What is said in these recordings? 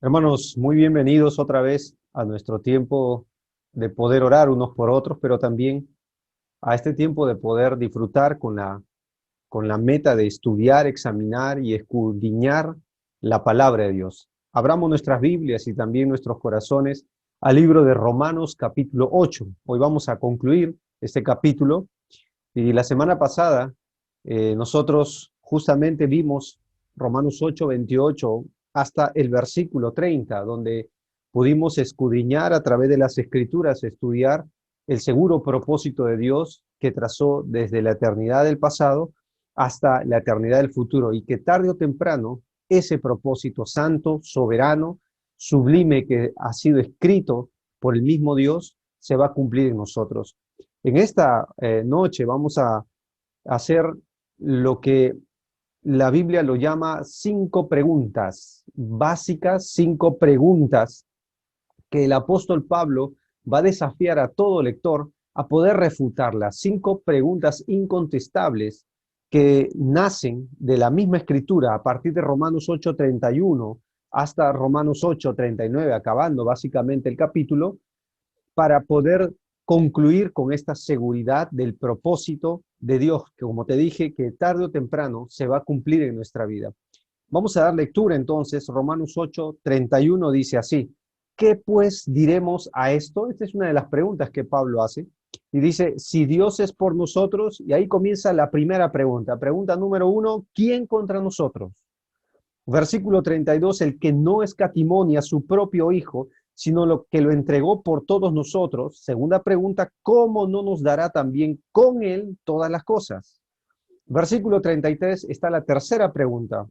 Hermanos, muy bienvenidos otra vez a nuestro tiempo de poder orar unos por otros, pero también a este tiempo de poder disfrutar con la meta de estudiar, examinar y escudriñar la palabra de Dios. Abramos nuestras Biblias y también nuestros corazones al libro de Romanos capítulo 8. Hoy vamos a concluir este capítulo y la semana pasada nosotros justamente vimos Romanos 8:28 hasta el versículo 30, donde pudimos escudriñar a través de las escrituras, estudiar el seguro propósito de Dios que trazó desde la eternidad del pasado hasta la eternidad del futuro y que tarde o temprano ese propósito santo, soberano, sublime que ha sido escrito por el mismo Dios se va a cumplir en nosotros. En esta noche vamos a hacer lo que la Biblia lo llama 5 preguntas básicas, 5 preguntas que el apóstol Pablo va a desafiar a todo lector a poder refutarlas. 5 preguntas incontestables que nacen de la misma escritura a partir de Romanos 8:31 hasta Romanos 8:39, acabando básicamente el capítulo, para poder concluir con esta seguridad del propósito de Dios, que como te dije, que tarde o temprano se va a cumplir en nuestra vida. Vamos a dar lectura entonces. Romanos 8:31 dice así: ¿qué pues diremos a esto? Esta es una de las preguntas que Pablo hace. Y dice, si Dios es por nosotros, y ahí comienza la primera pregunta. Pregunta número 1, ¿quién contra nosotros? Versículo 32, el que no escatimó ni a su propio Hijo, sino lo que lo entregó por todos nosotros. Segunda pregunta, ¿cómo no nos dará también con él todas las cosas? Versículo 33 está la tercera pregunta.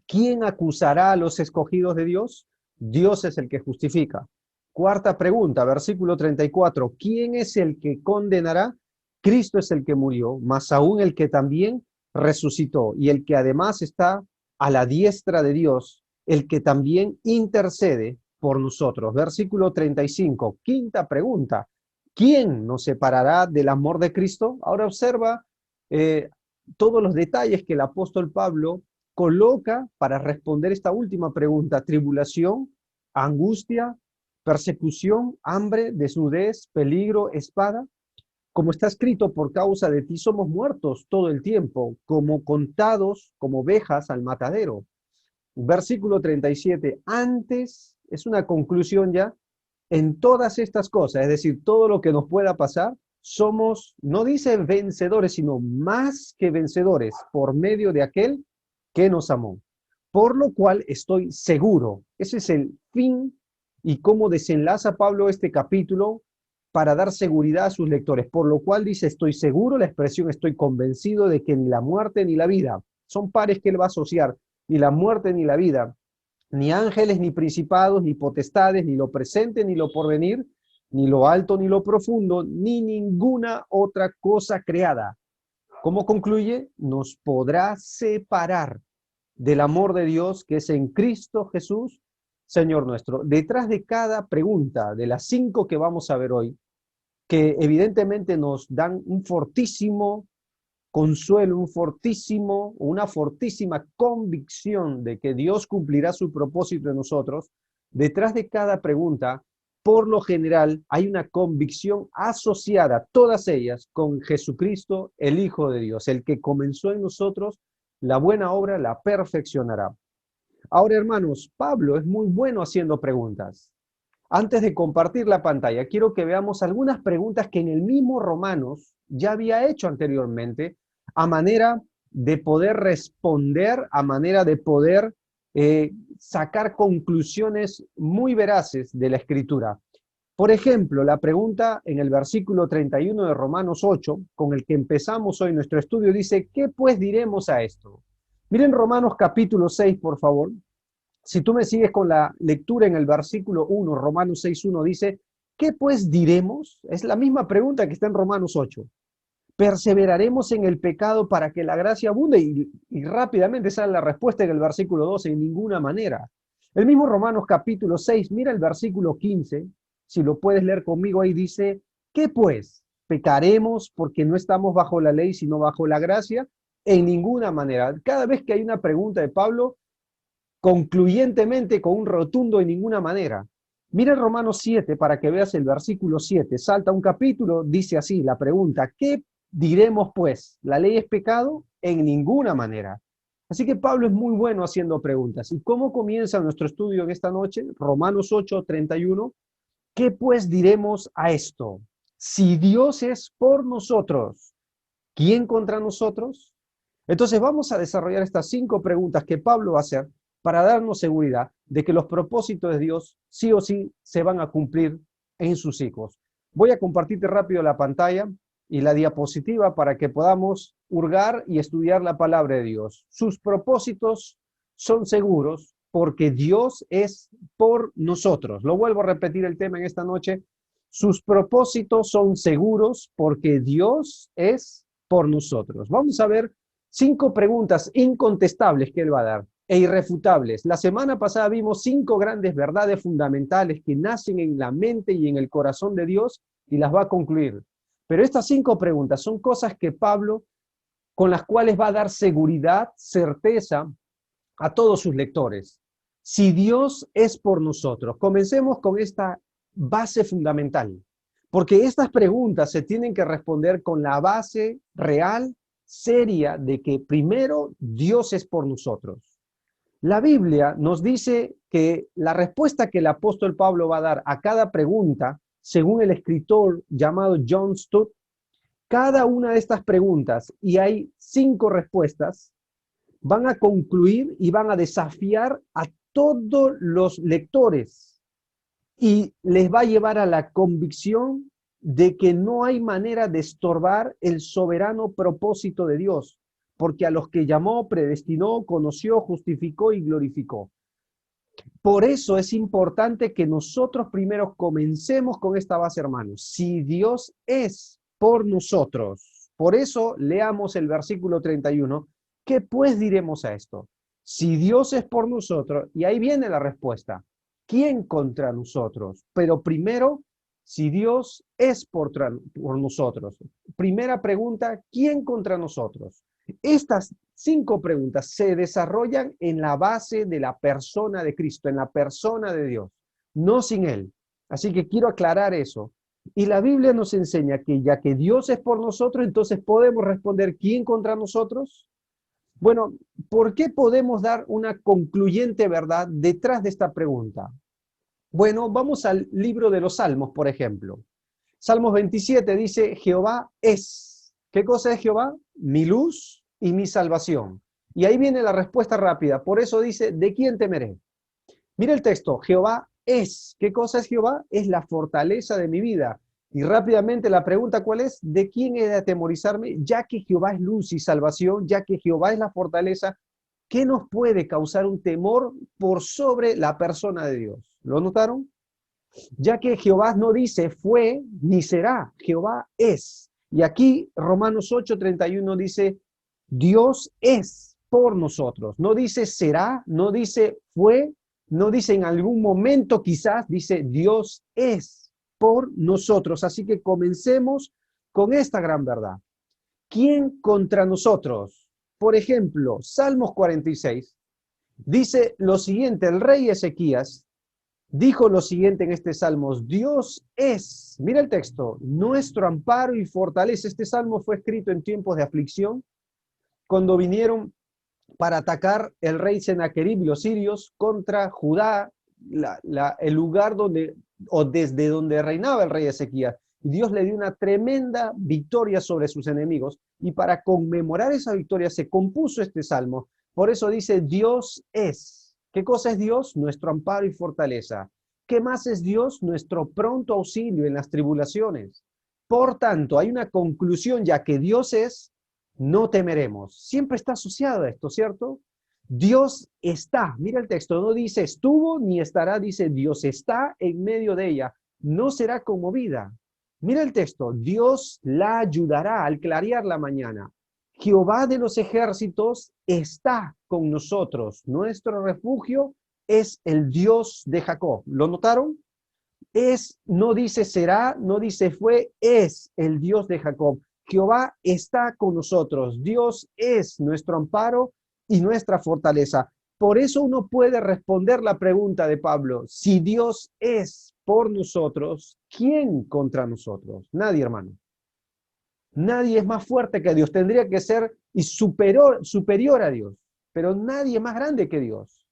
¿Quién acusará a los escogidos de Dios? Dios es el que justifica. Cuarta pregunta, versículo 34. ¿Quién es el que condenará? Cristo es el que murió, más aún el que también resucitó y el que además está a la diestra de Dios, el que también intercede por nosotros. Versículo 35. Quinta pregunta. ¿Quién nos separará del amor de Cristo? Ahora observa eh, todos los detalles que el apóstol Pablo coloca para responder esta última pregunta: tribulación, angustia, persecución, hambre, desnudez, peligro, espada. Como está escrito, por causa de ti somos muertos todo el tiempo, como contados como ovejas al matadero. Versículo 37, antes, es una conclusión ya, en todas estas cosas, es decir, todo lo que nos pueda pasar, somos, no dice vencedores, sino más que vencedores por medio de aquel que nos amó. Por lo cual estoy seguro, ese es el fin y cómo desenlaza Pablo este capítulo para dar seguridad a sus lectores. Por lo cual dice, estoy seguro, la expresión estoy convencido de que ni la muerte ni la vida, son pares que él va a asociar, ni la muerte ni la vida, ni ángeles, ni principados, ni potestades, ni lo presente, ni lo porvenir, ni lo alto, ni lo profundo, ni ninguna otra cosa creada. ¿Cómo concluye? Nos podrá separar del amor de Dios que es en Cristo Jesús, Señor nuestro. Detrás de cada pregunta, de las 5 que vamos a ver hoy, que evidentemente nos dan un fortísimo consuelo, una fortísima convicción de que Dios cumplirá su propósito en nosotros, detrás de cada pregunta, por lo general, hay una convicción asociada, todas ellas, con Jesucristo, el Hijo de Dios, el que comenzó en nosotros la buena obra, la perfeccionará. Ahora, hermanos, Pablo es muy bueno haciendo preguntas. Antes de compartir la pantalla, quiero que veamos algunas preguntas que en el mismo Romanos ya había hecho anteriormente, a manera de poder responder, a manera de poder sacar conclusiones muy veraces de la escritura. Por ejemplo, la pregunta en el versículo 31 de Romanos 8, con el que empezamos hoy nuestro estudio, dice, ¿qué pues diremos a esto? Miren Romanos capítulo 6, por favor. Si tú me sigues con la lectura en el versículo 1, Romanos 6:1 dice, ¿qué pues diremos? Es la misma pregunta que está en Romanos 8. ¿Perseveraremos en el pecado para que la gracia abunde? Y rápidamente sale la respuesta en el versículo 12, en ninguna manera. El mismo Romanos capítulo 6, mira el versículo 15, si lo puedes leer conmigo ahí dice, ¿qué pues? ¿Pecaremos porque no estamos bajo la ley sino bajo la gracia? En ninguna manera. Cada vez que hay una pregunta de Pablo, concluyentemente con un rotundo en ninguna manera. Mira Romanos 7 para que veas el versículo 7. Salta un capítulo, dice así, la pregunta, ¿qué diremos pues? ¿La ley es pecado? En ninguna manera. Así que Pablo es muy bueno haciendo preguntas. ¿Y cómo comienza nuestro estudio en esta noche? Romanos 8:31. ¿Qué pues diremos a esto? Si Dios es por nosotros, ¿quién contra nosotros? Entonces vamos a desarrollar estas 5 preguntas que Pablo va a hacer para darnos seguridad de que los propósitos de Dios sí o sí se van a cumplir en sus hijos. Voy a compartirte rápido la pantalla y la diapositiva para que podamos hurgar y estudiar la palabra de Dios. Sus propósitos son seguros porque Dios es por nosotros. Lo vuelvo a repetir el tema en esta noche. Sus propósitos son seguros porque Dios es por nosotros. Vamos a ver 5 preguntas incontestables que él va a dar e irrefutables. La semana pasada vimos 5 grandes verdades fundamentales que nacen en la mente y en el corazón de Dios y las va a concluir. Pero estas 5 preguntas son cosas que Pablo, con las cuales va a dar seguridad, certeza a todos sus lectores. Si Dios es por nosotros, comencemos con esta base fundamental, porque estas preguntas se tienen que responder con la base real, seria, de que primero Dios es por nosotros. La Biblia nos dice que la respuesta que el apóstol Pablo va a dar a cada pregunta, según el escritor llamado John Stott, cada una de estas preguntas, y hay 5 respuestas, van a concluir y van a desafiar a todos los lectores y les va a llevar a la convicción de que no hay manera de estorbar el soberano propósito de Dios, porque a los que llamó, predestinó, conoció, justificó y glorificó. Por eso es importante que nosotros primero comencemos con esta base, hermanos. Si Dios es por nosotros, por eso leamos el versículo 31. ¿Qué pues diremos a esto? Si Dios es por nosotros, y ahí viene la respuesta, ¿quién contra nosotros? Pero primero, si Dios es por nosotros. Primera pregunta, ¿quién contra nosotros? Estas 5 preguntas se desarrollan en la base de la persona de Cristo, en la persona de Dios, no sin Él. Así que quiero aclarar eso. Y la Biblia nos enseña que ya que Dios es por nosotros, entonces podemos responder, ¿quién contra nosotros? Bueno, ¿por qué podemos dar una concluyente verdad detrás de esta pregunta? Bueno, vamos al libro de los Salmos, por ejemplo. Salmos 27 dice, Jehová es. ¿Qué cosa es Jehová? Mi luz y mi salvación. Y ahí viene la respuesta rápida. Por eso dice, ¿de quién temeré? Mira el texto, Jehová es. ¿Qué cosa es Jehová? Es la fortaleza de mi vida. Y rápidamente la pregunta, ¿cuál es? ¿De quién he de atemorizarme? Ya que Jehová es luz y salvación, ya que Jehová es la fortaleza, ¿qué nos puede causar un temor por sobre la persona de Dios? ¿Lo notaron? Ya que Jehová no dice fue ni será, Jehová es. Y aquí Romanos 8:31 dice, Dios es por nosotros. No dice será, no dice fue, no dice en algún momento quizás, dice Dios es por nosotros. Así que comencemos con esta gran verdad. ¿Quién contra nosotros? Por ejemplo, Salmos 46 dice lo siguiente, el rey Ezequías dijo lo siguiente en este Salmos, Dios es, mira el texto, nuestro amparo y fortaleza. Este Salmo fue escrito en tiempos de aflicción, cuando vinieron para atacar el rey Sennacherib y los sirios contra Judá, el lugar donde, o desde donde reinaba el rey Ezequías. Y Dios le dio una tremenda victoria sobre sus enemigos, y para conmemorar esa victoria se compuso este Salmo. Por eso dice, Dios es. ¿Qué cosa es Dios? Nuestro amparo y fortaleza. ¿Qué más es Dios? Nuestro pronto auxilio en las tribulaciones. Por tanto, hay una conclusión, ya que Dios es, no temeremos. Siempre está asociado a esto, ¿cierto? Dios está. Mira el texto, no dice estuvo ni estará, dice Dios está en medio de ella. No será conmovida. Mira el texto, Dios la ayudará al clarear la mañana. Jehová de los ejércitos está con nosotros. Nuestro refugio es el Dios de Jacob. ¿Lo notaron? Es, no dice será, no dice fue, es el Dios de Jacob. Jehová está con nosotros. Dios es nuestro amparo y nuestra fortaleza. Por eso uno puede responder la pregunta de Pablo, si Dios es por nosotros, ¿quién contra nosotros? Nadie, hermano. Nadie es más fuerte que Dios. Tendría que ser y superior a Dios, pero nadie es más grande que Dios.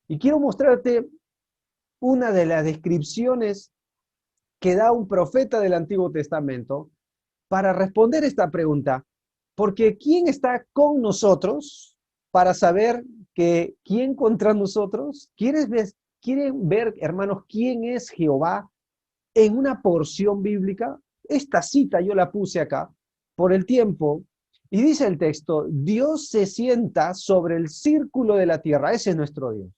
Y quiero mostrarte una de las descripciones que da un profeta del Antiguo Testamento para responder esta pregunta. Porque ¿quién está con nosotros para saber que quién contra nosotros? ¿Quieren ver, hermanos, quién es Jehová en una porción bíblica? Esta cita yo la puse acá por el tiempo y dice el texto, Dios se sienta sobre el círculo de la tierra, ese es nuestro Dios.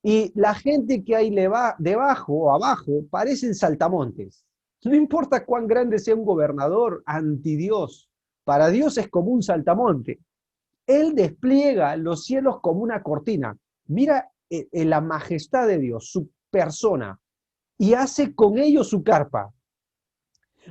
Y la gente que hay debajo o abajo parecen saltamontes. No importa cuán grande sea un gobernador anti Dios, para Dios es como un saltamonte. Él despliega los cielos como una cortina. Mira la majestad de Dios, su persona, y hace con ellos su carpa.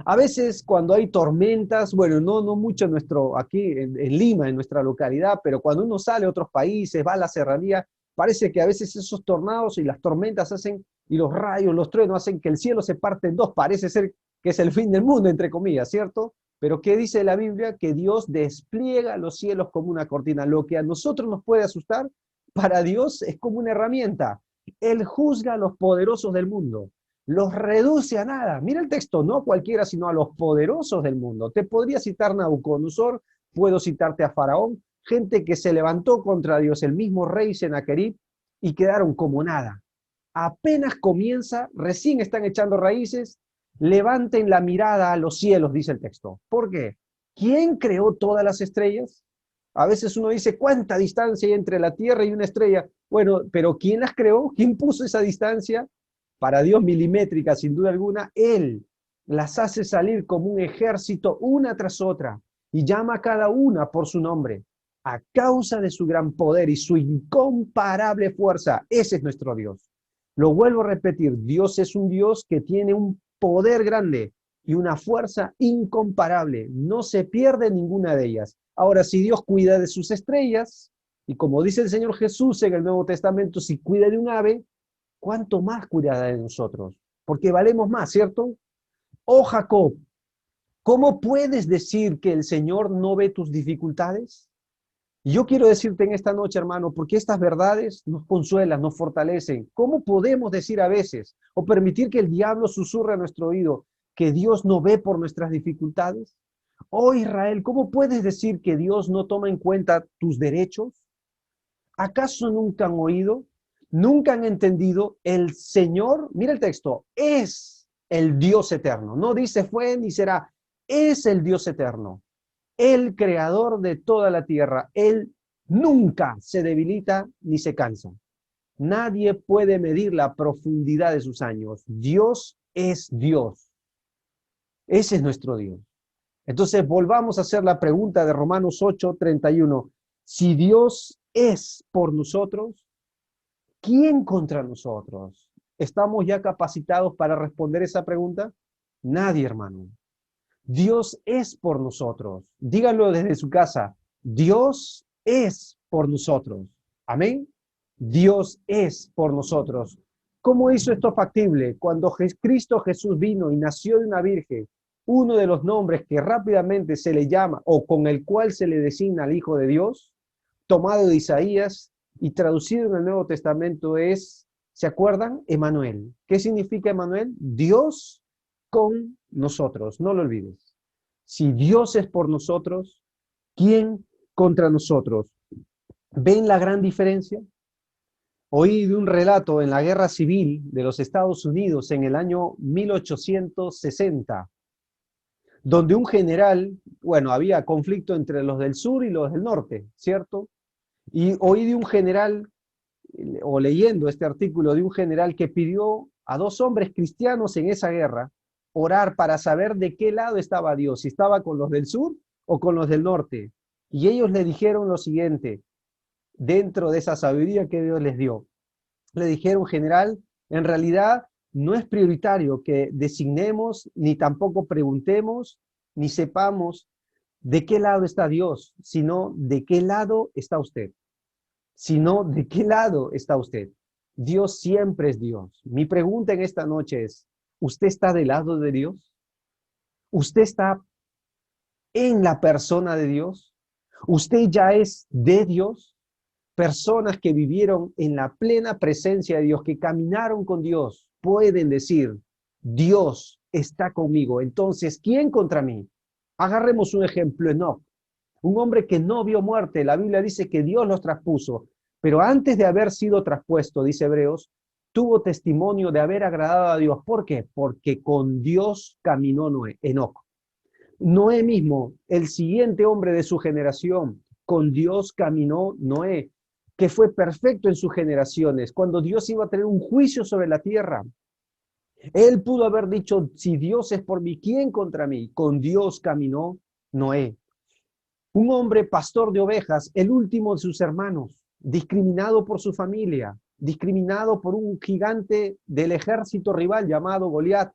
A veces cuando hay tormentas, bueno, no mucho aquí en Lima, en nuestra localidad, pero cuando uno sale a otros países, va a la serranía, parece que a veces esos tornados y las tormentas hacen, y los rayos, los truenos hacen que el cielo se parte en dos, parece ser que es el fin del mundo, entre comillas, ¿cierto? Pero ¿qué dice la Biblia? Que Dios despliega los cielos como una cortina. Lo que a nosotros nos puede asustar, para Dios es como una herramienta. Él juzga a los poderosos del mundo, los reduce a nada. Mira el texto, no a cualquiera, sino a los poderosos del mundo. Te podría citar Nabucodonosor, puedo citarte a Faraón, gente que se levantó contra Dios, el mismo rey Sennacherib, y quedaron como nada. Apenas comienza, recién están echando raíces, levanten la mirada a los cielos, dice el texto. ¿Por qué? ¿Quién creó todas las estrellas? A veces uno dice, ¿cuánta distancia hay entre la Tierra y una estrella? Bueno, pero ¿quién las creó? ¿Quién puso esa distancia? Para Dios milimétrica, sin duda alguna. Él las hace salir como un ejército una tras otra y llama a cada una por su nombre. A causa de su gran poder y su incomparable fuerza, ese es nuestro Dios. Lo vuelvo a repetir, Dios es un Dios que tiene un poder grande y una fuerza incomparable. No se pierde ninguna de ellas. Ahora, si Dios cuida de sus estrellas, y como dice el Señor Jesús en el Nuevo Testamento, si cuida de un ave, ¿cuánto más cuidará de nosotros? Porque valemos más, ¿cierto? Oh Jacob, ¿cómo puedes decir que el Señor no ve tus dificultades? Y yo quiero decirte en esta noche, hermano, porque estas verdades nos consuelan, nos fortalecen. ¿Cómo podemos decir a veces o permitir que el diablo susurre a nuestro oído que Dios no ve por nuestras dificultades? Oh Israel, ¿cómo puedes decir que Dios no toma en cuenta tus derechos? ¿Acaso nunca han oído? ¿Nunca han entendido? El Señor, mira el texto, es el Dios eterno. No dice fue ni será, es el Dios eterno, el creador de toda la tierra. Él nunca se debilita ni se cansa. Nadie puede medir la profundidad de sus años. Dios es Dios. Ese es nuestro Dios. Entonces volvamos a hacer la pregunta de Romanos 8:31. Si Dios es por nosotros, ¿quién contra nosotros? ¿Estamos ya capacitados para responder esa pregunta? Nadie, hermano. Dios es por nosotros. Díganlo desde su casa. Dios es por nosotros. Amén. Dios es por nosotros. ¿Cómo hizo esto factible? Cuando Cristo Jesús vino y nació de una virgen, uno de los nombres que rápidamente se le llama o con el cual se le designa al Hijo de Dios, tomado de Isaías y traducido en el Nuevo Testamento es, ¿se acuerdan? Emanuel. ¿Qué significa Emanuel? Dios con nosotros, no lo olvides. Si Dios es por nosotros, ¿quién contra nosotros? ¿Ven la gran diferencia? Oí de un relato en la Guerra Civil de los Estados Unidos en el año 1860, donde un general, bueno, había conflicto entre los del sur y los del norte, ¿cierto? Y oí de un general, o leyendo este artículo de un general que pidió a dos hombres cristianos en esa guerra orar para saber de qué lado estaba Dios, si estaba con los del sur o con los del norte. Y ellos le dijeron lo siguiente, dentro de esa sabiduría que Dios les dio. Le dijeron, general, en realidad no es prioritario que designemos, ni tampoco preguntemos, ni sepamos de qué lado está Dios, sino de qué lado está usted. sino de qué lado está usted. Dios siempre es Dios. Mi pregunta en esta noche es, ¿usted está del lado de Dios? ¿Usted está en la persona de Dios? ¿Usted ya es de Dios? Personas que vivieron en la plena presencia de Dios, que caminaron con Dios, pueden decir, Dios está conmigo. Entonces, ¿quién contra mí? Agarremos un ejemplo, Enoc, un hombre que no vio muerte. La Biblia dice que Dios los traspuso, pero antes de haber sido traspuesto, dice Hebreos, tuvo testimonio de haber agradado a Dios. ¿Por qué? Porque con Dios caminó Enoc. Noé mismo, el siguiente hombre de su generación, con Dios caminó Noé, que fue perfecto en sus generaciones. Cuando Dios iba a tener un juicio sobre la tierra, él pudo haber dicho, si Dios es por mí, ¿quién contra mí? Con Dios caminó Noé. Un hombre pastor de ovejas, el último de sus hermanos, discriminado por su familia, discriminado por un gigante del ejército rival llamado Goliat,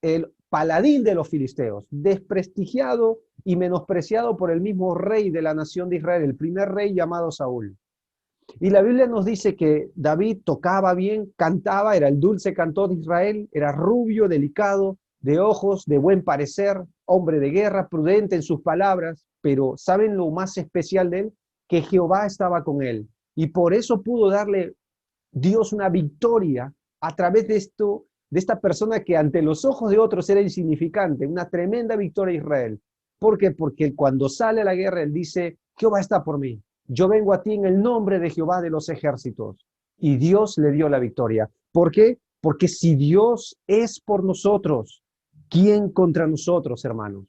el paladín de los filisteos, desprestigiado y menospreciado por el mismo rey de la nación de Israel, el primer rey llamado Saúl. Y la Biblia nos dice que David tocaba bien, cantaba, era el dulce cantor de Israel, era rubio, delicado, de ojos, de buen parecer, hombre de guerra, prudente en sus palabras, pero ¿saben lo más especial de él? Que Jehová estaba con él. Y por eso pudo darle Dios una victoria a través de esto, de esta persona que ante los ojos de otros era insignificante, una tremenda victoria a Israel. ¿Por qué? Porque cuando sale a la guerra, él dice, Jehová está por mí. Yo vengo a ti en el nombre de Jehová de los ejércitos. Y Dios le dio la victoria. ¿Por qué? Porque si Dios es por nosotros, ¿quién contra nosotros, hermanos?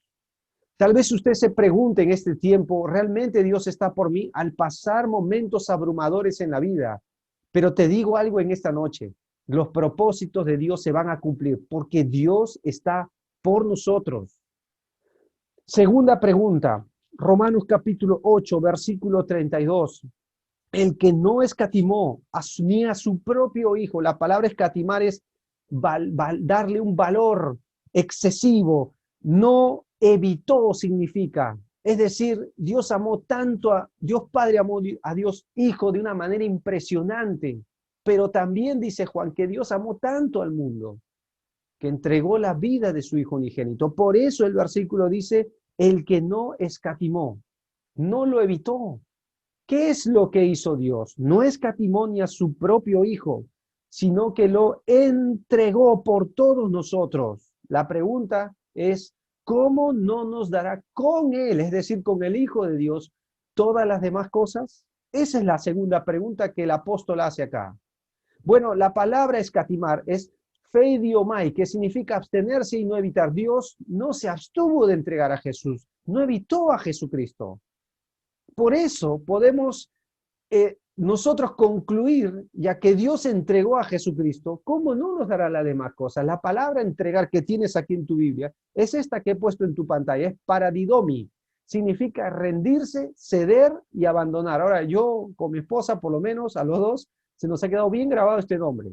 Tal vez usted se pregunte en este tiempo, ¿realmente Dios está por mí al pasar momentos abrumadores en la vida? Pero te digo algo en esta noche, los propósitos de Dios se van a cumplir porque Dios está por nosotros. Segunda pregunta, Romanos capítulo 8, versículo 32. El que no escatimó ni a su propio hijo, la palabra escatimar es darle un valor excesivo, no evitó significa, es decir, Dios amó tanto Dios Padre amó a Dios Hijo de una manera impresionante, pero también dice Juan que Dios amó tanto al mundo que entregó la vida de su Hijo unigénito. Por eso el versículo dice, el que no escatimó, no lo evitó. ¿Qué es lo que hizo Dios? No escatimó ni a su propio Hijo, sino que lo entregó por todos nosotros. La pregunta es, ¿cómo no nos dará con Él, es decir, con el Hijo de Dios, todas las demás cosas? Esa es la segunda pregunta que el apóstol hace acá. Bueno, la palabra escatimar es feidiomai, que significa abstenerse y no evitar. Dios no se abstuvo de entregar a Jesús, no evitó a Jesucristo. Por eso podemos nosotros concluir, ya que Dios entregó a Jesucristo, ¿cómo no nos dará las demás cosas? La palabra entregar que tienes aquí en tu Biblia es esta que he puesto en tu pantalla, es paradidomi. Significa rendirse, ceder y abandonar. Ahora, yo con mi esposa, por lo menos, a los dos, se nos ha quedado bien grabado este nombre.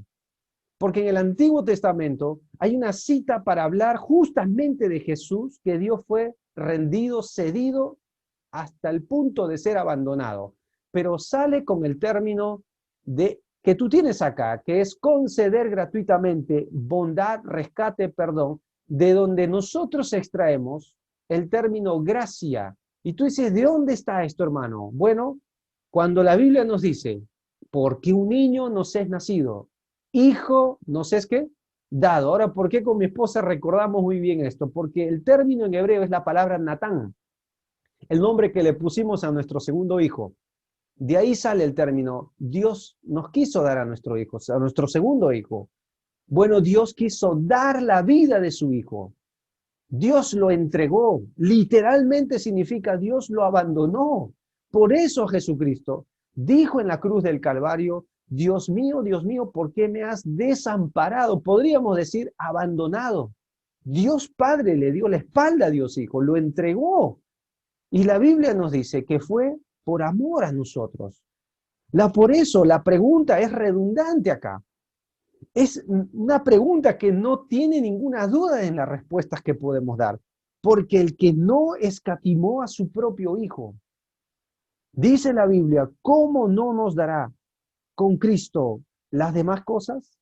Porque en el Antiguo Testamento hay una cita para hablar justamente de Jesús, que Dios fue rendido, cedido hasta el punto de ser abandonado. Pero sale con el término de que tú tienes acá, que es conceder gratuitamente bondad, rescate, perdón, de donde nosotros extraemos el término gracia. Y tú dices, ¿de dónde está esto, hermano? Bueno, cuando la Biblia nos dice, porque un niño nos es nacido, hijo nos es ¿qué? Dado. Ahora, ¿por qué con mi esposa recordamos muy bien esto? Porque el término en hebreo es la palabra Natán, el nombre que le pusimos a nuestro segundo hijo. De ahí sale el término, Dios nos quiso dar a nuestro hijo, a nuestro segundo hijo. Bueno, Dios quiso dar la vida de su hijo. Dios lo entregó. Literalmente significa Dios lo abandonó. Por eso Jesucristo dijo en la cruz del Calvario, Dios mío, ¿por qué me has desamparado? Podríamos decir abandonado. Dios Padre le dio la espalda a Dios Hijo, lo entregó. Y la Biblia nos dice que fue por amor a nosotros. Por eso la pregunta es redundante acá. Es una pregunta que no tiene ninguna duda en las respuestas que podemos dar. Porque el que no escatimó a su propio hijo. Dice la Biblia, ¿cómo no nos dará con Cristo las demás cosas?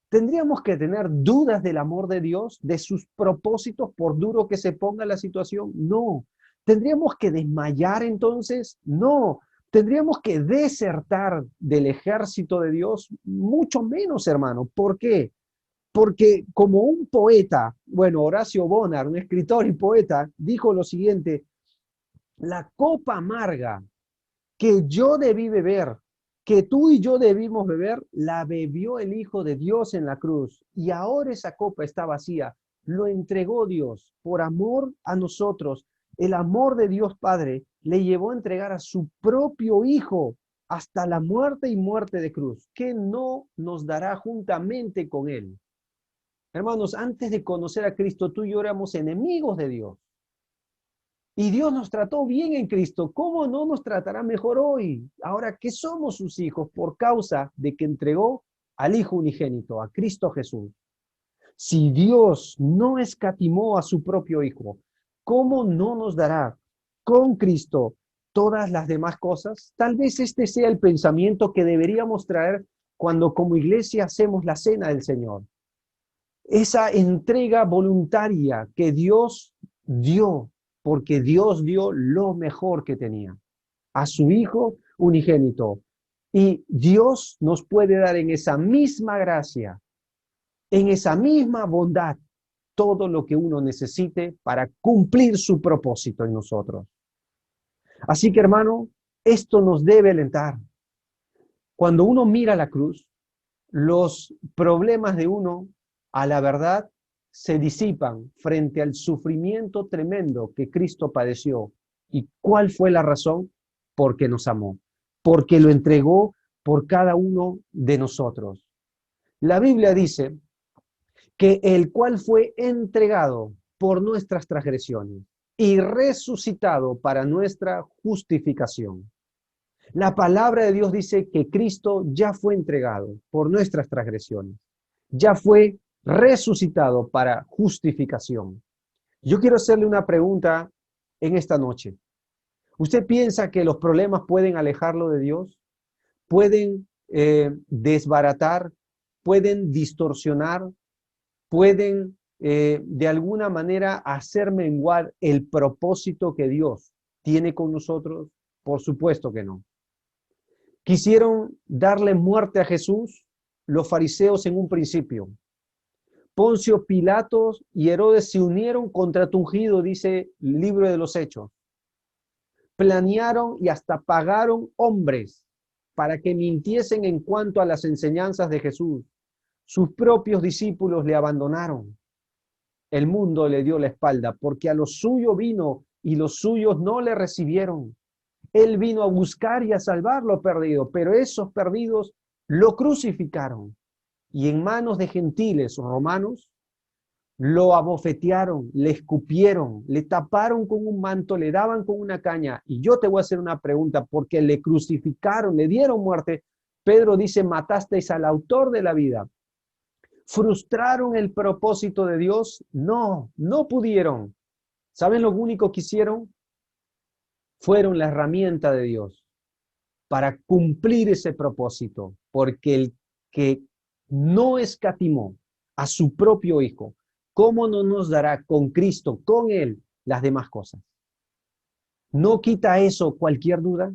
¿Tendríamos que tener dudas del amor de Dios, de sus propósitos, por duro que se ponga la situación? No. ¿Tendríamos que desmayar entonces? No. ¿Tendríamos que desertar del ejército de Dios? Mucho menos, hermano. ¿Por qué? Porque como un poeta, bueno, Horacio Bonar, un escritor y poeta, dijo lo siguiente: la copa amarga que yo debí beber, que tú y yo debimos beber, la bebió el Hijo de Dios en la cruz. Y ahora esa copa está vacía. Lo entregó Dios por amor a nosotros. El amor de Dios Padre le llevó a entregar a su propio Hijo hasta la muerte y muerte de cruz, que no nos dará juntamente con Él. Hermanos, antes de conocer a Cristo, tú y yo éramos enemigos de Dios. Y Dios nos trató bien en Cristo. ¿Cómo no nos tratará mejor hoy? Ahora que somos sus hijos por causa de que entregó al Hijo unigénito, a Cristo Jesús. Si Dios no escatimó a su propio Hijo, ¿cómo no nos dará con Cristo todas las demás cosas? Tal vez este sea el pensamiento que deberíamos traer cuando como iglesia hacemos la cena del Señor. Esa entrega voluntaria que Dios dio, porque Dios dio lo mejor que tenía, a su Hijo unigénito. Y Dios nos puede dar en esa misma gracia, en esa misma bondad, todo lo que uno necesite para cumplir su propósito en nosotros. Así que, hermano, esto nos debe alentar. Cuando uno mira la cruz, los problemas de uno, a la verdad, se disipan frente al sufrimiento tremendo que Cristo padeció. ¿Y cuál fue la razón? Porque nos amó, porque lo entregó por cada uno de nosotros. La Biblia dice que el cual fue entregado por nuestras transgresiones y resucitado para nuestra justificación. La palabra de Dios dice que Cristo ya fue entregado por nuestras transgresiones, ya fue resucitado para justificación. Yo quiero hacerle una pregunta en esta noche. ¿Usted piensa que los problemas pueden alejarlo de Dios? ¿Pueden desbaratar? ¿Pueden distorsionar? ¿Pueden de alguna manera hacer menguar el propósito que Dios tiene con nosotros? Por supuesto que no. Quisieron darle muerte a Jesús los fariseos en un principio. Poncio Pilatos y Herodes se unieron contra tu ungido, dice el libro de los Hechos. Planearon y hasta pagaron hombres para que mintiesen en cuanto a las enseñanzas de Jesús. Sus propios discípulos le abandonaron. El mundo le dio la espalda porque a lo suyo vino y los suyos no le recibieron. Él vino a buscar y a salvar lo perdido, pero esos perdidos lo crucificaron y en manos de gentiles romanos lo abofetearon, le escupieron, le taparon con un manto, le daban con una caña. Y yo te voy a hacer una pregunta, porque le crucificaron, le dieron muerte. Pedro dice, matasteis al autor de la vida. ¿Frustraron el propósito de Dios? No, no pudieron. ¿Saben lo único que hicieron? Fueron la herramienta de Dios para cumplir ese propósito, porque el que no escatimó a su propio Hijo, ¿cómo no nos dará con Cristo, con Él, las demás cosas? ¿No quita eso cualquier duda?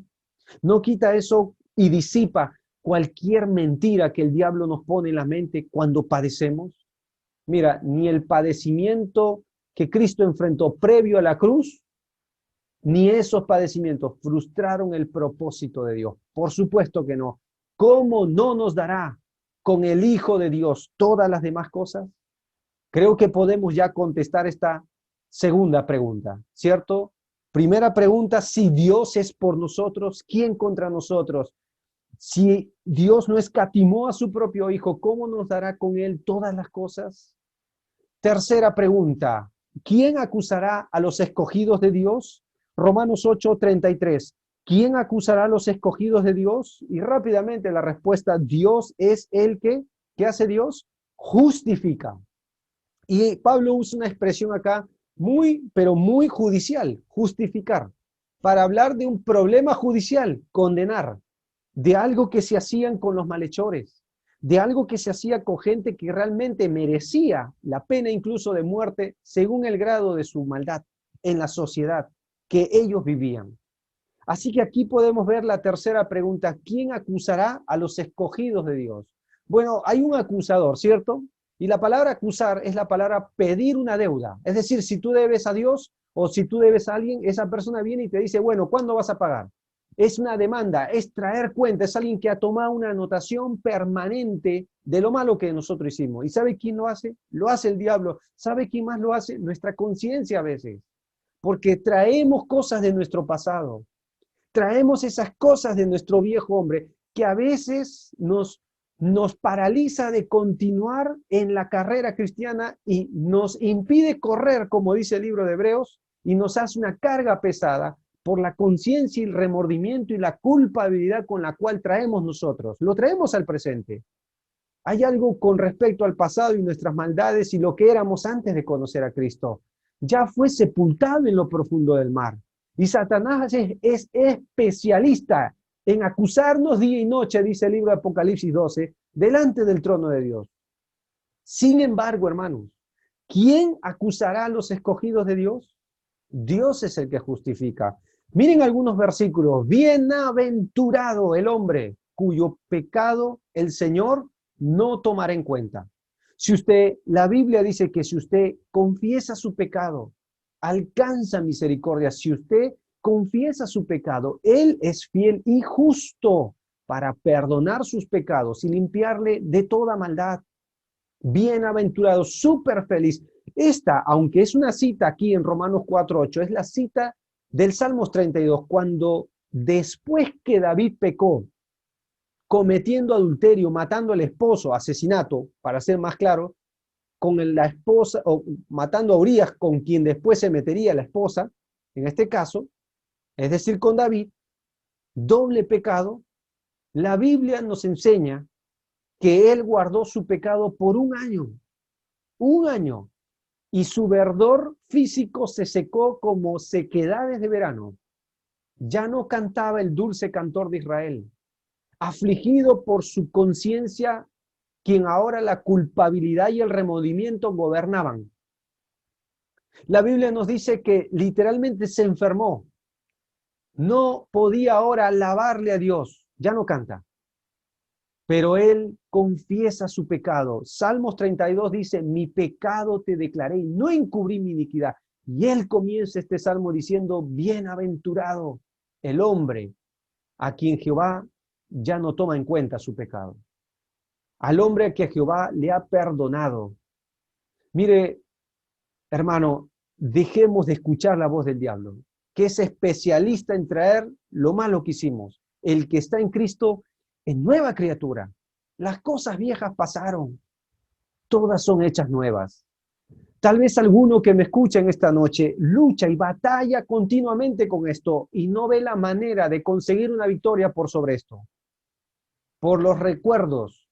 ¿No quita eso y disipa cualquier mentira que el diablo nos pone en la mente cuando padecemos? Mira, ni el padecimiento que Cristo enfrentó previo a la cruz, ni esos padecimientos frustraron el propósito de Dios. Por supuesto que no. ¿Cómo no nos dará con el Hijo de Dios todas las demás cosas? Creo que podemos ya contestar esta segunda pregunta, ¿cierto? Primera pregunta, si Dios es por nosotros, ¿quién contra nosotros? Si Dios no escatimó a su propio Hijo, ¿cómo nos dará con Él todas las cosas? Tercera pregunta, ¿quién acusará a los escogidos de Dios? Romanos 8:33. ¿Quién acusará a los escogidos de Dios? Y rápidamente la respuesta, Dios es el que, ¿qué hace Dios? Justifica. Y Pablo usa una expresión acá muy, pero muy judicial, justificar. para hablar de un problema judicial, condenar, de algo que se hacían con los malhechores, de algo que se hacía con gente que realmente merecía la pena incluso de muerte según el grado de su maldad en la sociedad que ellos vivían. Así que aquí podemos ver la tercera pregunta: ¿quién acusará a los escogidos de Dios? Bueno, hay un acusador, ¿cierto? Y la palabra acusar es la palabra pedir una deuda. Es decir, si tú debes a Dios o si tú debes a alguien, esa persona viene y te dice, bueno, ¿cuándo vas a pagar? Es una demanda, es traer cuenta, es alguien que ha tomado una anotación permanente de lo malo que nosotros hicimos. ¿Y sabe quién lo hace? Lo hace el diablo. ¿Sabe quién más lo hace? Nuestra conciencia a veces. Porque traemos cosas de nuestro pasado. Traemos esas cosas de nuestro viejo hombre que a veces nos paraliza de continuar en la carrera cristiana y nos impide correr, como dice el libro de Hebreos, y nos hace una carga pesada por la conciencia y el remordimiento y la culpabilidad con la cual traemos nosotros. Lo traemos al presente. Hay algo con respecto al pasado y nuestras maldades y lo que éramos antes de conocer a Cristo. Ya fue sepultado en lo profundo del mar. Y Satanás es especialista en acusarnos día y noche, dice el libro de Apocalipsis 12, delante del trono de Dios. Sin embargo, hermanos, ¿quién acusará a los escogidos de Dios? Dios es el que justifica. Miren algunos versículos. Bienaventurado el hombre cuyo pecado el Señor no tomará en cuenta. La Biblia dice que si usted confiesa su pecado, alcanza misericordia. Si usted confiesa su pecado, Él es fiel y justo para perdonar sus pecados y limpiarle de toda maldad. Bienaventurado, súper feliz. Esta, aunque es una cita aquí en Romanos 4:8, es la cita del Salmos 32, cuando después que David pecó, cometiendo adulterio, matando al esposo, asesinato, para ser más claro, con la esposa, o matando a Urías, con quien después se metería la esposa, en este caso, es decir, con David, doble pecado. La Biblia nos enseña que él guardó su pecado por un año, y su verdor físico se secó como sequedades de verano. Ya no cantaba el dulce cantor de Israel, afligido por su conciencia, quien ahora la culpabilidad y el remordimiento gobernaban. La Biblia nos dice que literalmente se enfermó. No podía ahora alabarle a Dios, ya no canta. Pero él confiesa su pecado. Salmos 32 dice, mi pecado te declaré y no encubrí mi iniquidad. Y él comienza este salmo diciendo, bienaventurado el hombre a quien Jehová ya no toma en cuenta su pecado. Al hombre a quien Jehová le ha perdonado. Mire, hermano, dejemos de escuchar la voz del diablo, que es especialista en traer lo malo que hicimos. El que está en Cristo es nueva criatura. Las cosas viejas pasaron, todas son hechas nuevas. Tal vez alguno que me escucha en esta noche lucha y batalla continuamente con esto y no ve la manera de conseguir una victoria por sobre esto. Por los recuerdos,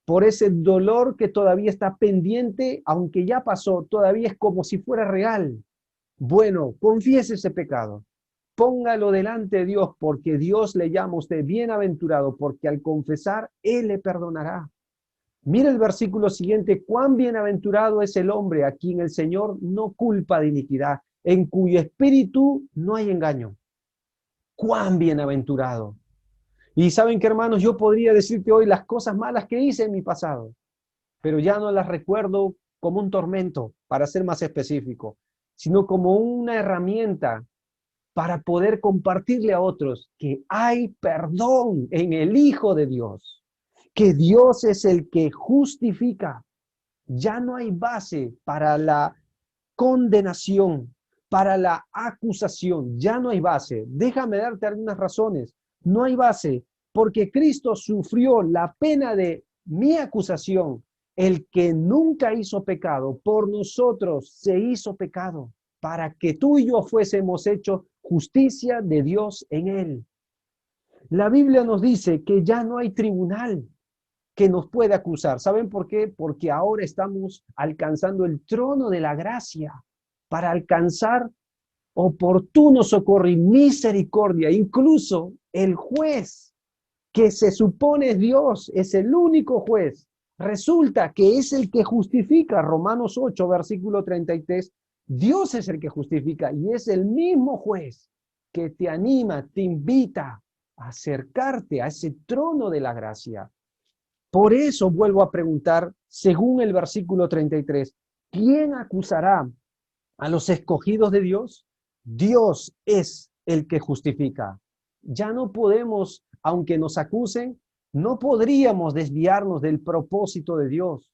por ese dolor que todavía está pendiente, aunque ya pasó, todavía es como si fuera real. Bueno, confiese ese pecado. Póngalo delante de Dios, porque Dios le llama a usted bienaventurado, porque al confesar, Él le perdonará. Mira el versículo siguiente: cuán bienaventurado es el hombre a quien el Señor no culpa de iniquidad, en cuyo espíritu no hay engaño. Cuán bienaventurado. Y saben que, hermanos, yo podría decirte hoy las cosas malas que hice en mi pasado, pero ya no las recuerdo como un tormento, para ser más específico, sino como una herramienta para poder compartirle a otros que hay perdón en el Hijo de Dios, que Dios es el que justifica. Ya no hay base para la condenación, para la acusación, ya no hay base. Déjame darte algunas razones. No hay base porque Cristo sufrió la pena de mi acusación. El que nunca hizo pecado, por nosotros se hizo pecado, para que tú y yo fuésemos hechos justicia de Dios en él. La Biblia nos dice que ya no hay tribunal que nos puede acusar. ¿Saben por qué? Porque ahora estamos alcanzando el trono de la gracia para alcanzar oportuno socorro y misericordia. Incluso el juez, que se supone es Dios, es el único juez, resulta que es el que justifica. Romanos 8, versículo 33, Dios es el que justifica y es el mismo juez que te anima, te invita a acercarte a ese trono de la gracia. Por eso vuelvo a preguntar, según el versículo 33, ¿quién acusará a los escogidos de Dios? Dios es el que justifica. Ya no podemos, aunque nos acusen, no podríamos desviarnos del propósito de Dios.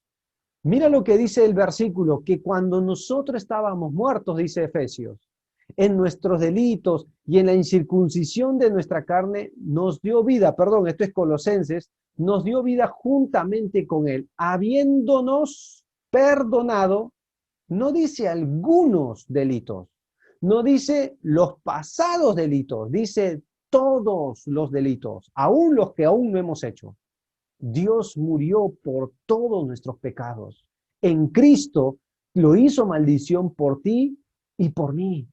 Mira lo que dice el versículo, que cuando nosotros estábamos muertos, dice Efesios, en nuestros delitos y en la incircuncisión de nuestra carne, nos dio vida, perdón, esto es Colosenses, nos dio vida juntamente con Él, habiéndonos perdonado. No dice algunos delitos, no dice los pasados delitos, dice todos los delitos, aún los que aún no hemos hecho. Dios murió por todos nuestros pecados. En Cristo lo hizo maldición por ti y por mí,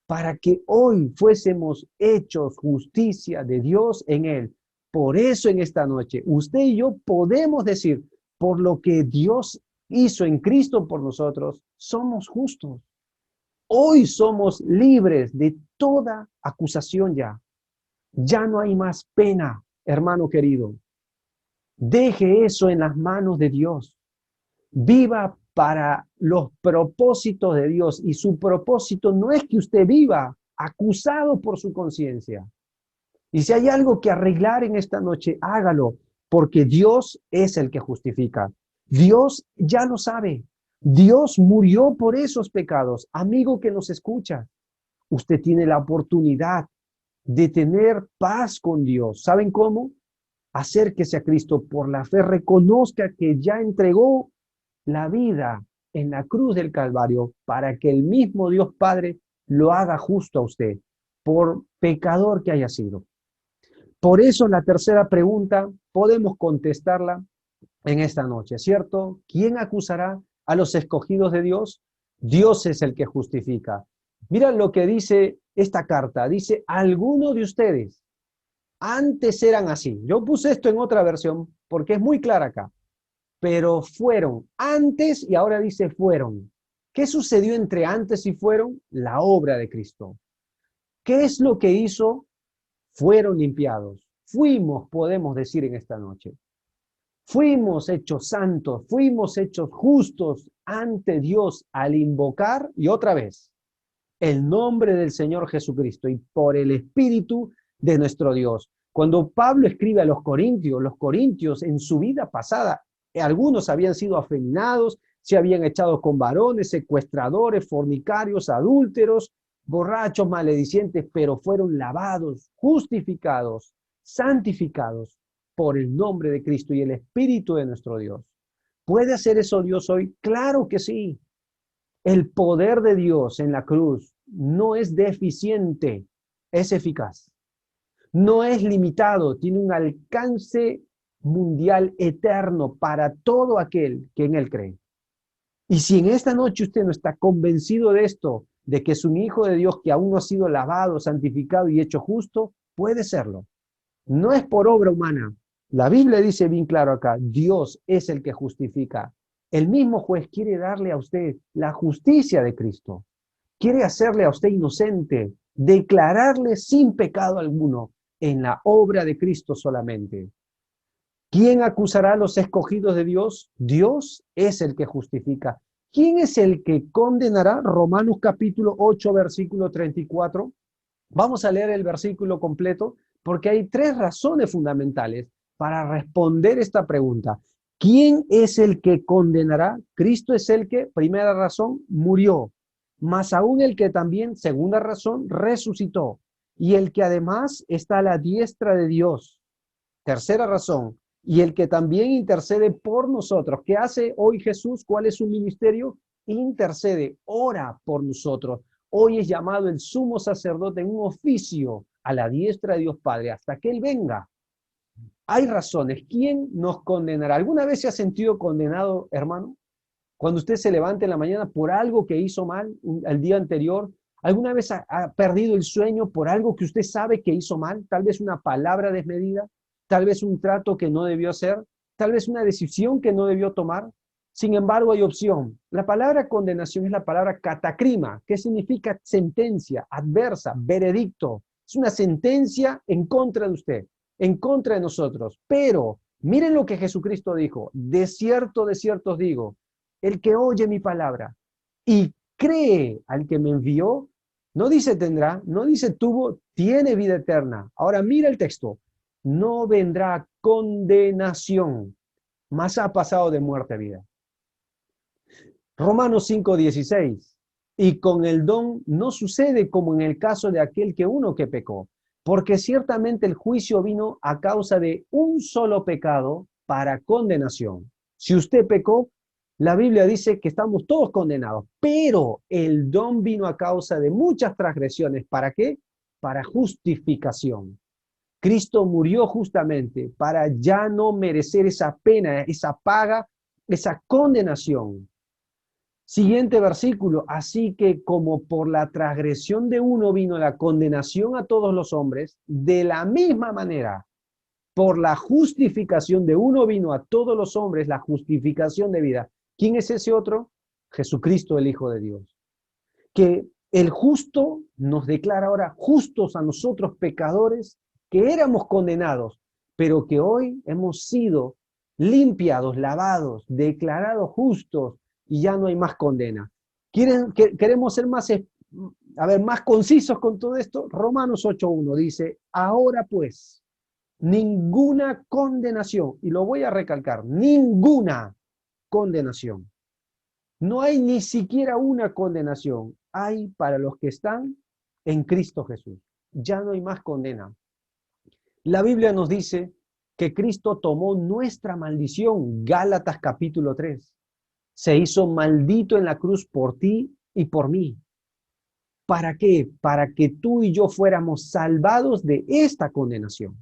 para que hoy fuésemos hechos justicia de Dios en Él. Por eso en esta noche, usted y yo podemos decir, por lo que Dios hizo en Cristo por nosotros, somos justos. Hoy somos libres de toda acusación ya. Ya no hay más pena, hermano querido. Deje eso en las manos de Dios. Viva para los propósitos de Dios. Y su propósito no es que usted viva acusado por su conciencia. Y si hay algo que arreglar en esta noche, hágalo, porque Dios es el que justifica. Dios ya lo sabe. Dios murió por esos pecados. Amigo que nos escucha, usted tiene la oportunidad de tener paz con Dios. ¿Saben cómo? Acérquese a Cristo por la fe, reconozca que ya entregó la vida en la cruz del Calvario para que el mismo Dios Padre lo haga justo a usted, por pecador que haya sido. Por eso la tercera pregunta podemos contestarla en esta noche, ¿cierto? ¿Quién acusará a los escogidos de Dios? Dios es el que justifica. Mira lo que dice esta carta. Dice, algunos de ustedes antes eran así. Yo puse esto en otra versión porque es muy clara acá. Pero fueron antes y ahora dice fueron. ¿Qué sucedió entre antes y fueron? La obra de Cristo. ¿Qué es lo que hizo? Fueron limpiados. Fuimos, podemos decir en esta noche. Fuimos hechos santos, fuimos hechos justos ante Dios al invocar, y otra vez, el nombre del Señor Jesucristo y por el Espíritu de nuestro Dios. Cuando Pablo escribe a los corintios en su vida pasada, algunos habían sido afeminados, se habían echado con varones, secuestradores, fornicarios, adúlteros, borrachos, maledicientes, pero fueron lavados, justificados, santificados por el nombre de Cristo y el Espíritu de nuestro Dios. ¿Puede hacer eso Dios hoy? Claro que sí. El poder de Dios en la cruz no es deficiente, es eficaz. No es limitado, tiene un alcance mundial eterno para todo aquel que en Él cree. Y si en esta noche usted no está convencido de esto, de que es un hijo de Dios que aún no ha sido lavado, santificado y hecho justo, puede serlo. No es por obra humana. La Biblia dice bien claro acá, Dios es el que justifica. El mismo juez quiere darle a usted la justicia de Cristo. Quiere hacerle a usted inocente, declararle sin pecado alguno en la obra de Cristo solamente. ¿Quién acusará a los escogidos de Dios? Dios es el que justifica. ¿Quién es el que condenará? Romanos capítulo 8, versículo 34. Vamos a leer el versículo completo porque hay tres razones fundamentales para responder esta pregunta. ¿Quién es el que condenará? Cristo es el que, primera razón, murió, más aún el que también, segunda razón, resucitó, y el que además está a la diestra de Dios. Tercera razón, y el que también intercede por nosotros. ¿Qué hace hoy Jesús? ¿Cuál es su ministerio? Intercede, ora por nosotros. Hoy es llamado el sumo sacerdote en un oficio a la diestra de Dios Padre hasta que Él venga. Hay razones. ¿Quién nos condenará? ¿Alguna vez se ha sentido condenado, hermano? Cuando usted se levanta en la mañana por algo que hizo mal el día anterior, ¿Alguna vez ha perdido el sueño por algo que usted sabe que hizo mal? Tal vez una palabra desmedida, tal vez un trato que no debió hacer, tal vez una decisión que no debió tomar. Sin embargo, hay opción. La palabra condenación es la palabra catacrima, que significa sentencia, adversa, veredicto. Es una sentencia en contra de usted, en contra de nosotros. Pero miren lo que Jesucristo dijo. De cierto os digo, el que oye mi palabra y cree al que me envió, no dice tendrá, no dice tuvo, tiene vida eterna. Ahora mira el texto. No vendrá condenación, mas ha pasado de muerte a vida. Romanos 5:16. Y con el don no sucede como en el caso de aquel que uno que pecó, porque ciertamente el juicio vino a causa de un solo pecado para condenación. Si usted pecó, la Biblia dice que estamos todos condenados, pero el don vino a causa de muchas transgresiones. ¿Para qué? Para justificación. Cristo murió justamente para ya no merecer esa pena, esa paga, esa condenación. Siguiente versículo, así que como por la transgresión de uno vino la condenación a todos los hombres, de la misma manera, por la justificación de uno vino a todos los hombres la justificación de vida. ¿Quién es ese otro? Jesucristo, el Hijo de Dios. Que el justo nos declara ahora justos a nosotros pecadores, que éramos condenados, pero que hoy hemos sido limpiados, lavados, declarados justos, y ya no hay más condena. Queremos ser más concisos con todo esto? Romanos 8:1 dice, ahora pues, ninguna condenación, y lo voy a recalcar, ninguna condenación. No hay ni siquiera una condenación. Hay para los que están en Cristo Jesús. Ya no hay más condena. La Biblia nos dice que Cristo tomó nuestra maldición. Gálatas capítulo 3. Se hizo maldito en la cruz por ti y por mí. ¿Para qué? Para que tú y yo fuéramos salvados de esta condenación.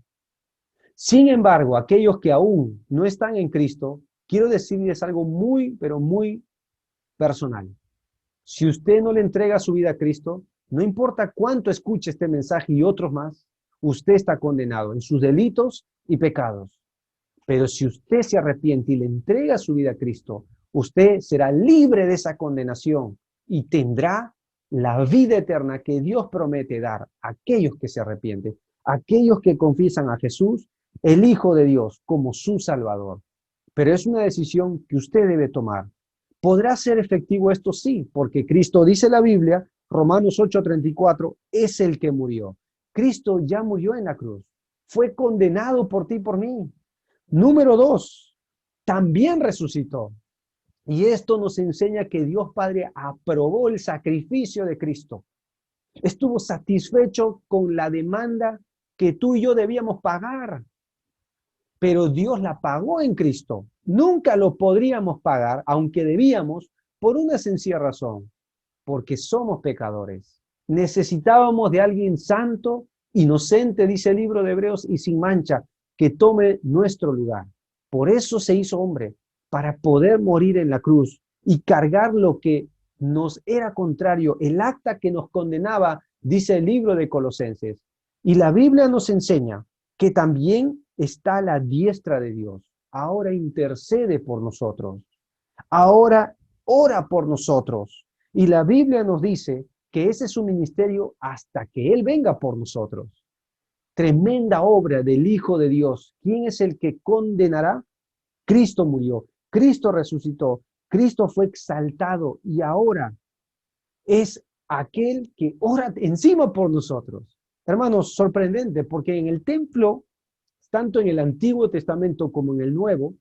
Sin embargo, aquellos que aún no están en Cristo, quiero decirles algo muy, pero muy personal. Si usted no le entrega su vida a Cristo, no importa cuánto escuche este mensaje y otros más, usted está condenado en sus delitos y pecados. Pero si usted se arrepiente y le entrega su vida a Cristo, usted será libre de esa condenación y tendrá la vida eterna que Dios promete dar a aquellos que se arrepienten, a aquellos que confiesan a Jesús, el Hijo de Dios, como su Salvador. Pero es una decisión que usted debe tomar. ¿Podrá ser efectivo esto? Sí, porque Cristo, dice la Biblia, Romanos 8:34, es el que murió. Cristo ya murió en la cruz. Fue condenado por ti y por mí. Número 2, también resucitó. Y esto nos enseña que Dios Padre aprobó el sacrificio de Cristo. Estuvo satisfecho con la demanda que tú y yo debíamos pagar. Pero Dios la pagó en Cristo. Nunca lo podríamos pagar, aunque debíamos, por una sencilla razón, porque somos pecadores. Necesitábamos de alguien santo, inocente, dice el libro de Hebreos, y sin mancha, que tome nuestro lugar. Por eso se hizo hombre, para poder morir en la cruz y cargar lo que nos era contrario, el acta que nos condenaba, dice el libro de Colosenses. Y la Biblia nos enseña que también está a la diestra de Dios. Ahora intercede por nosotros. Ahora ora por nosotros. Y la Biblia nos dice que ese es su ministerio hasta que Él venga por nosotros. Tremenda obra del Hijo de Dios. ¿Quién es el que condenará? Cristo murió, Cristo resucitó, Cristo fue exaltado y ahora es aquel que ora encima por nosotros. Hermanos, sorprendente, porque en el templo, tanto en el Antiguo Testamento como en el Nuevo,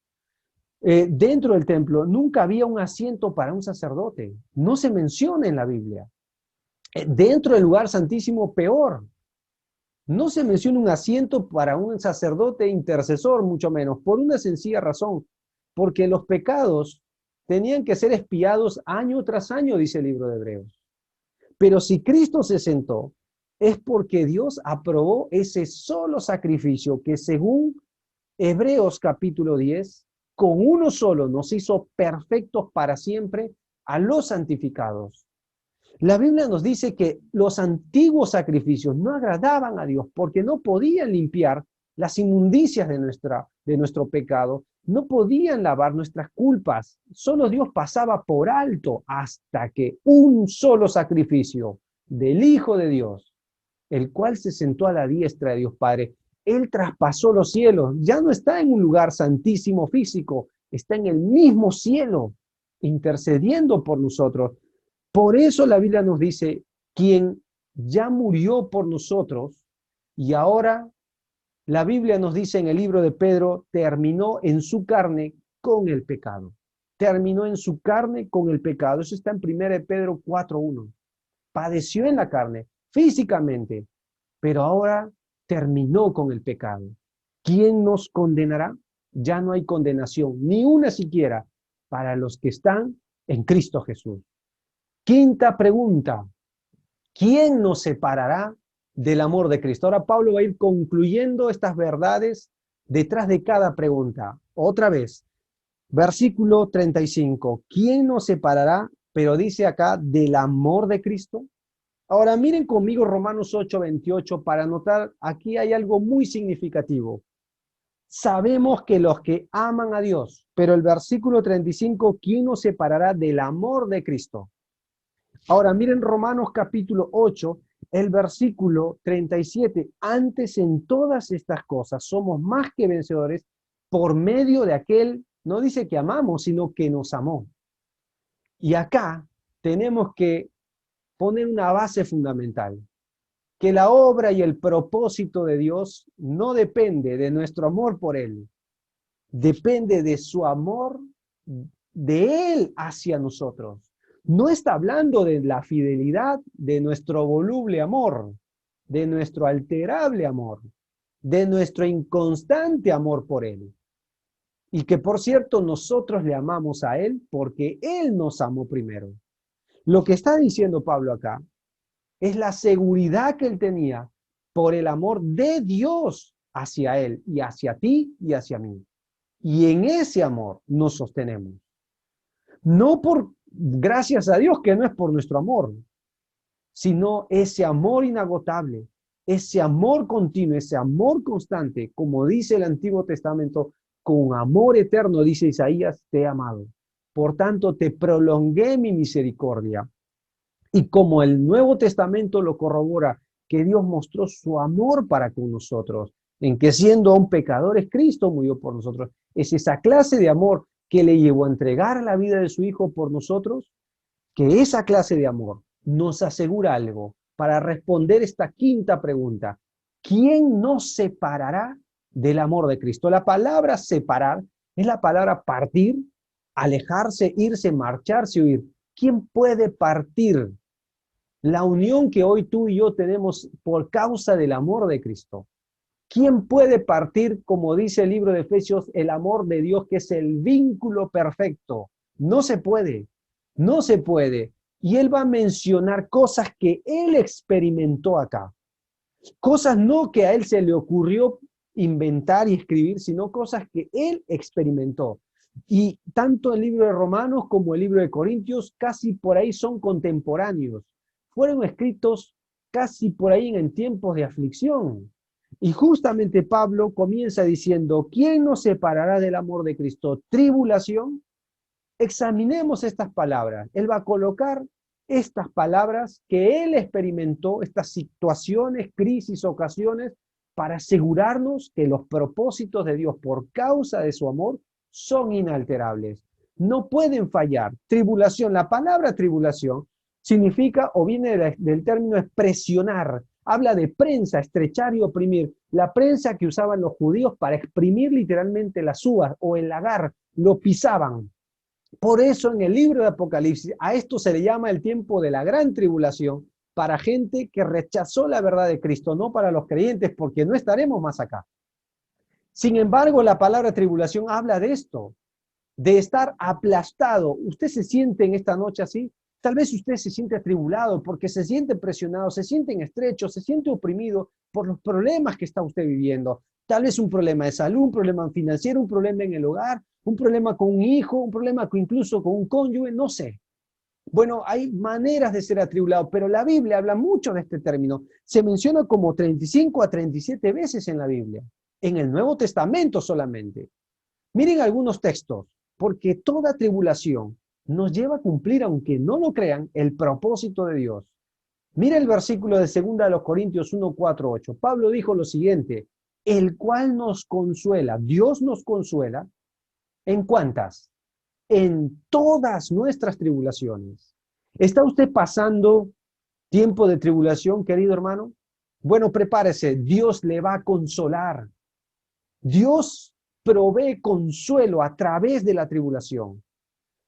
dentro del templo nunca había un asiento para un sacerdote. No se menciona en la Biblia. Dentro del lugar santísimo, peor. No se menciona un asiento para un sacerdote intercesor, mucho menos, por una sencilla razón, porque los pecados tenían que ser expiados año tras año, dice el libro de Hebreos. Pero si Cristo se sentó, es porque Dios aprobó ese solo sacrificio que según Hebreos capítulo 10, con uno solo nos hizo perfectos para siempre a los santificados. La Biblia nos dice que los antiguos sacrificios no agradaban a Dios porque no podían limpiar las inmundicias de nuestro pecado, no podían lavar nuestras culpas. Solo Dios pasaba por alto hasta que un solo sacrificio del Hijo de Dios, el cual se sentó a la diestra de Dios Padre, Él traspasó los cielos, ya no está en un lugar santísimo físico, está en el mismo cielo, intercediendo por nosotros. Por eso la Biblia nos dice, quien ya murió por nosotros y ahora la Biblia nos dice en el libro de Pedro, terminó en su carne con el pecado. Terminó en su carne con el pecado. Eso está en 1 Pedro 4:1. Padeció en la carne, físicamente, pero ahora terminó con el pecado. ¿Quién nos condenará? Ya no hay condenación, ni una siquiera, para los que están en Cristo Jesús. Quinta pregunta, ¿quién nos separará del amor de Cristo? Ahora Pablo va a ir concluyendo estas verdades detrás de cada pregunta. Otra vez, versículo 35, ¿quién nos separará? Pero dice acá, del amor de Cristo. Ahora miren conmigo Romanos 8:28 para notar, aquí hay algo muy significativo. Sabemos que los que aman a Dios, pero el versículo 35, ¿quién nos separará del amor de Cristo? Ahora miren Romanos capítulo 8, el versículo 37. Antes en todas estas cosas somos más que vencedores por medio de aquel, no dice que amamos, sino que nos amó. Y acá tenemos que poner una base fundamental, que la obra y el propósito de Dios no depende de nuestro amor por Él, depende de su amor de Él hacia nosotros. No está hablando de la fidelidad de nuestro voluble amor, de nuestro alterable amor, de nuestro inconstante amor por Él. Y que por cierto nosotros le amamos a Él porque Él nos amó primero. Lo que está diciendo Pablo acá es la seguridad que él tenía por el amor de Dios hacia él y hacia ti y hacia mí. Y en ese amor nos sostenemos. No por, gracias a Dios, que no es por nuestro amor, sino ese amor inagotable, ese amor continuo, ese amor constante, como dice el Antiguo Testamento, con amor eterno, dice Isaías, te he amado. Por tanto, te prolongué mi misericordia. Y como el Nuevo Testamento lo corrobora, que Dios mostró su amor para con nosotros, en que siendo aún pecadores, Cristo murió por nosotros. Es esa clase de amor que le llevó a entregar la vida de su Hijo por nosotros, que esa clase de amor nos asegura algo para responder esta quinta pregunta. ¿Quién nos separará del amor de Cristo? La palabra separar es la palabra partir, alejarse, irse, marcharse, huir. ¿Quién puede partir la unión que hoy tú y yo tenemos por causa del amor de Cristo? ¿Quién puede partir, como dice el libro de Efesios, el amor de Dios, que es el vínculo perfecto? No se puede, no se puede. Y él va a mencionar cosas que él experimentó acá. Cosas no que a él se le ocurrió inventar y escribir, sino cosas que él experimentó. Y tanto el libro de Romanos como el libro de Corintios casi por ahí son contemporáneos. Fueron escritos casi por ahí en tiempos de aflicción. Y justamente Pablo comienza diciendo, ¿quién nos separará del amor de Cristo? ¿Tribulación? Examinemos estas palabras. Él va a colocar estas palabras que él experimentó, estas situaciones, crisis, ocasiones, para asegurarnos que los propósitos de Dios por causa de su amor son inalterables. No pueden fallar. Tribulación, la palabra tribulación significa o viene del término presionar. Habla de prensa, estrechar y oprimir. La prensa que usaban los judíos para exprimir literalmente las uvas o el lagar, lo pisaban. Por eso en el libro de Apocalipsis a esto se le llama el tiempo de la gran tribulación para gente que rechazó la verdad de Cristo, no para los creyentes, porque no estaremos más acá. Sin embargo, la palabra tribulación habla de esto, de estar aplastado. ¿Usted se siente en esta noche así? Tal vez usted se siente atribulado porque se siente presionado, se siente en estrecho, se siente oprimido por los problemas que está usted viviendo. Tal vez un problema de salud, un problema financiero, un problema en el hogar, un problema con un hijo, un problema incluso con un cónyuge, no sé. Bueno, hay maneras de ser atribulado, pero la Biblia habla mucho de este término. Se menciona como 35 a 37 veces en la Biblia, en el Nuevo Testamento solamente. Miren algunos textos, porque toda tribulación nos lleva a cumplir, aunque no lo crean, el propósito de Dios. Mira el versículo de 2 Corintios 1, 4, 8. Pablo dijo lo siguiente, el cual nos consuela, Dios nos consuela, ¿en cuántas? En todas nuestras tribulaciones. ¿Está usted pasando tiempo de tribulación, querido hermano? Bueno, prepárese, Dios le va a consolar. Dios provee consuelo a través de la tribulación.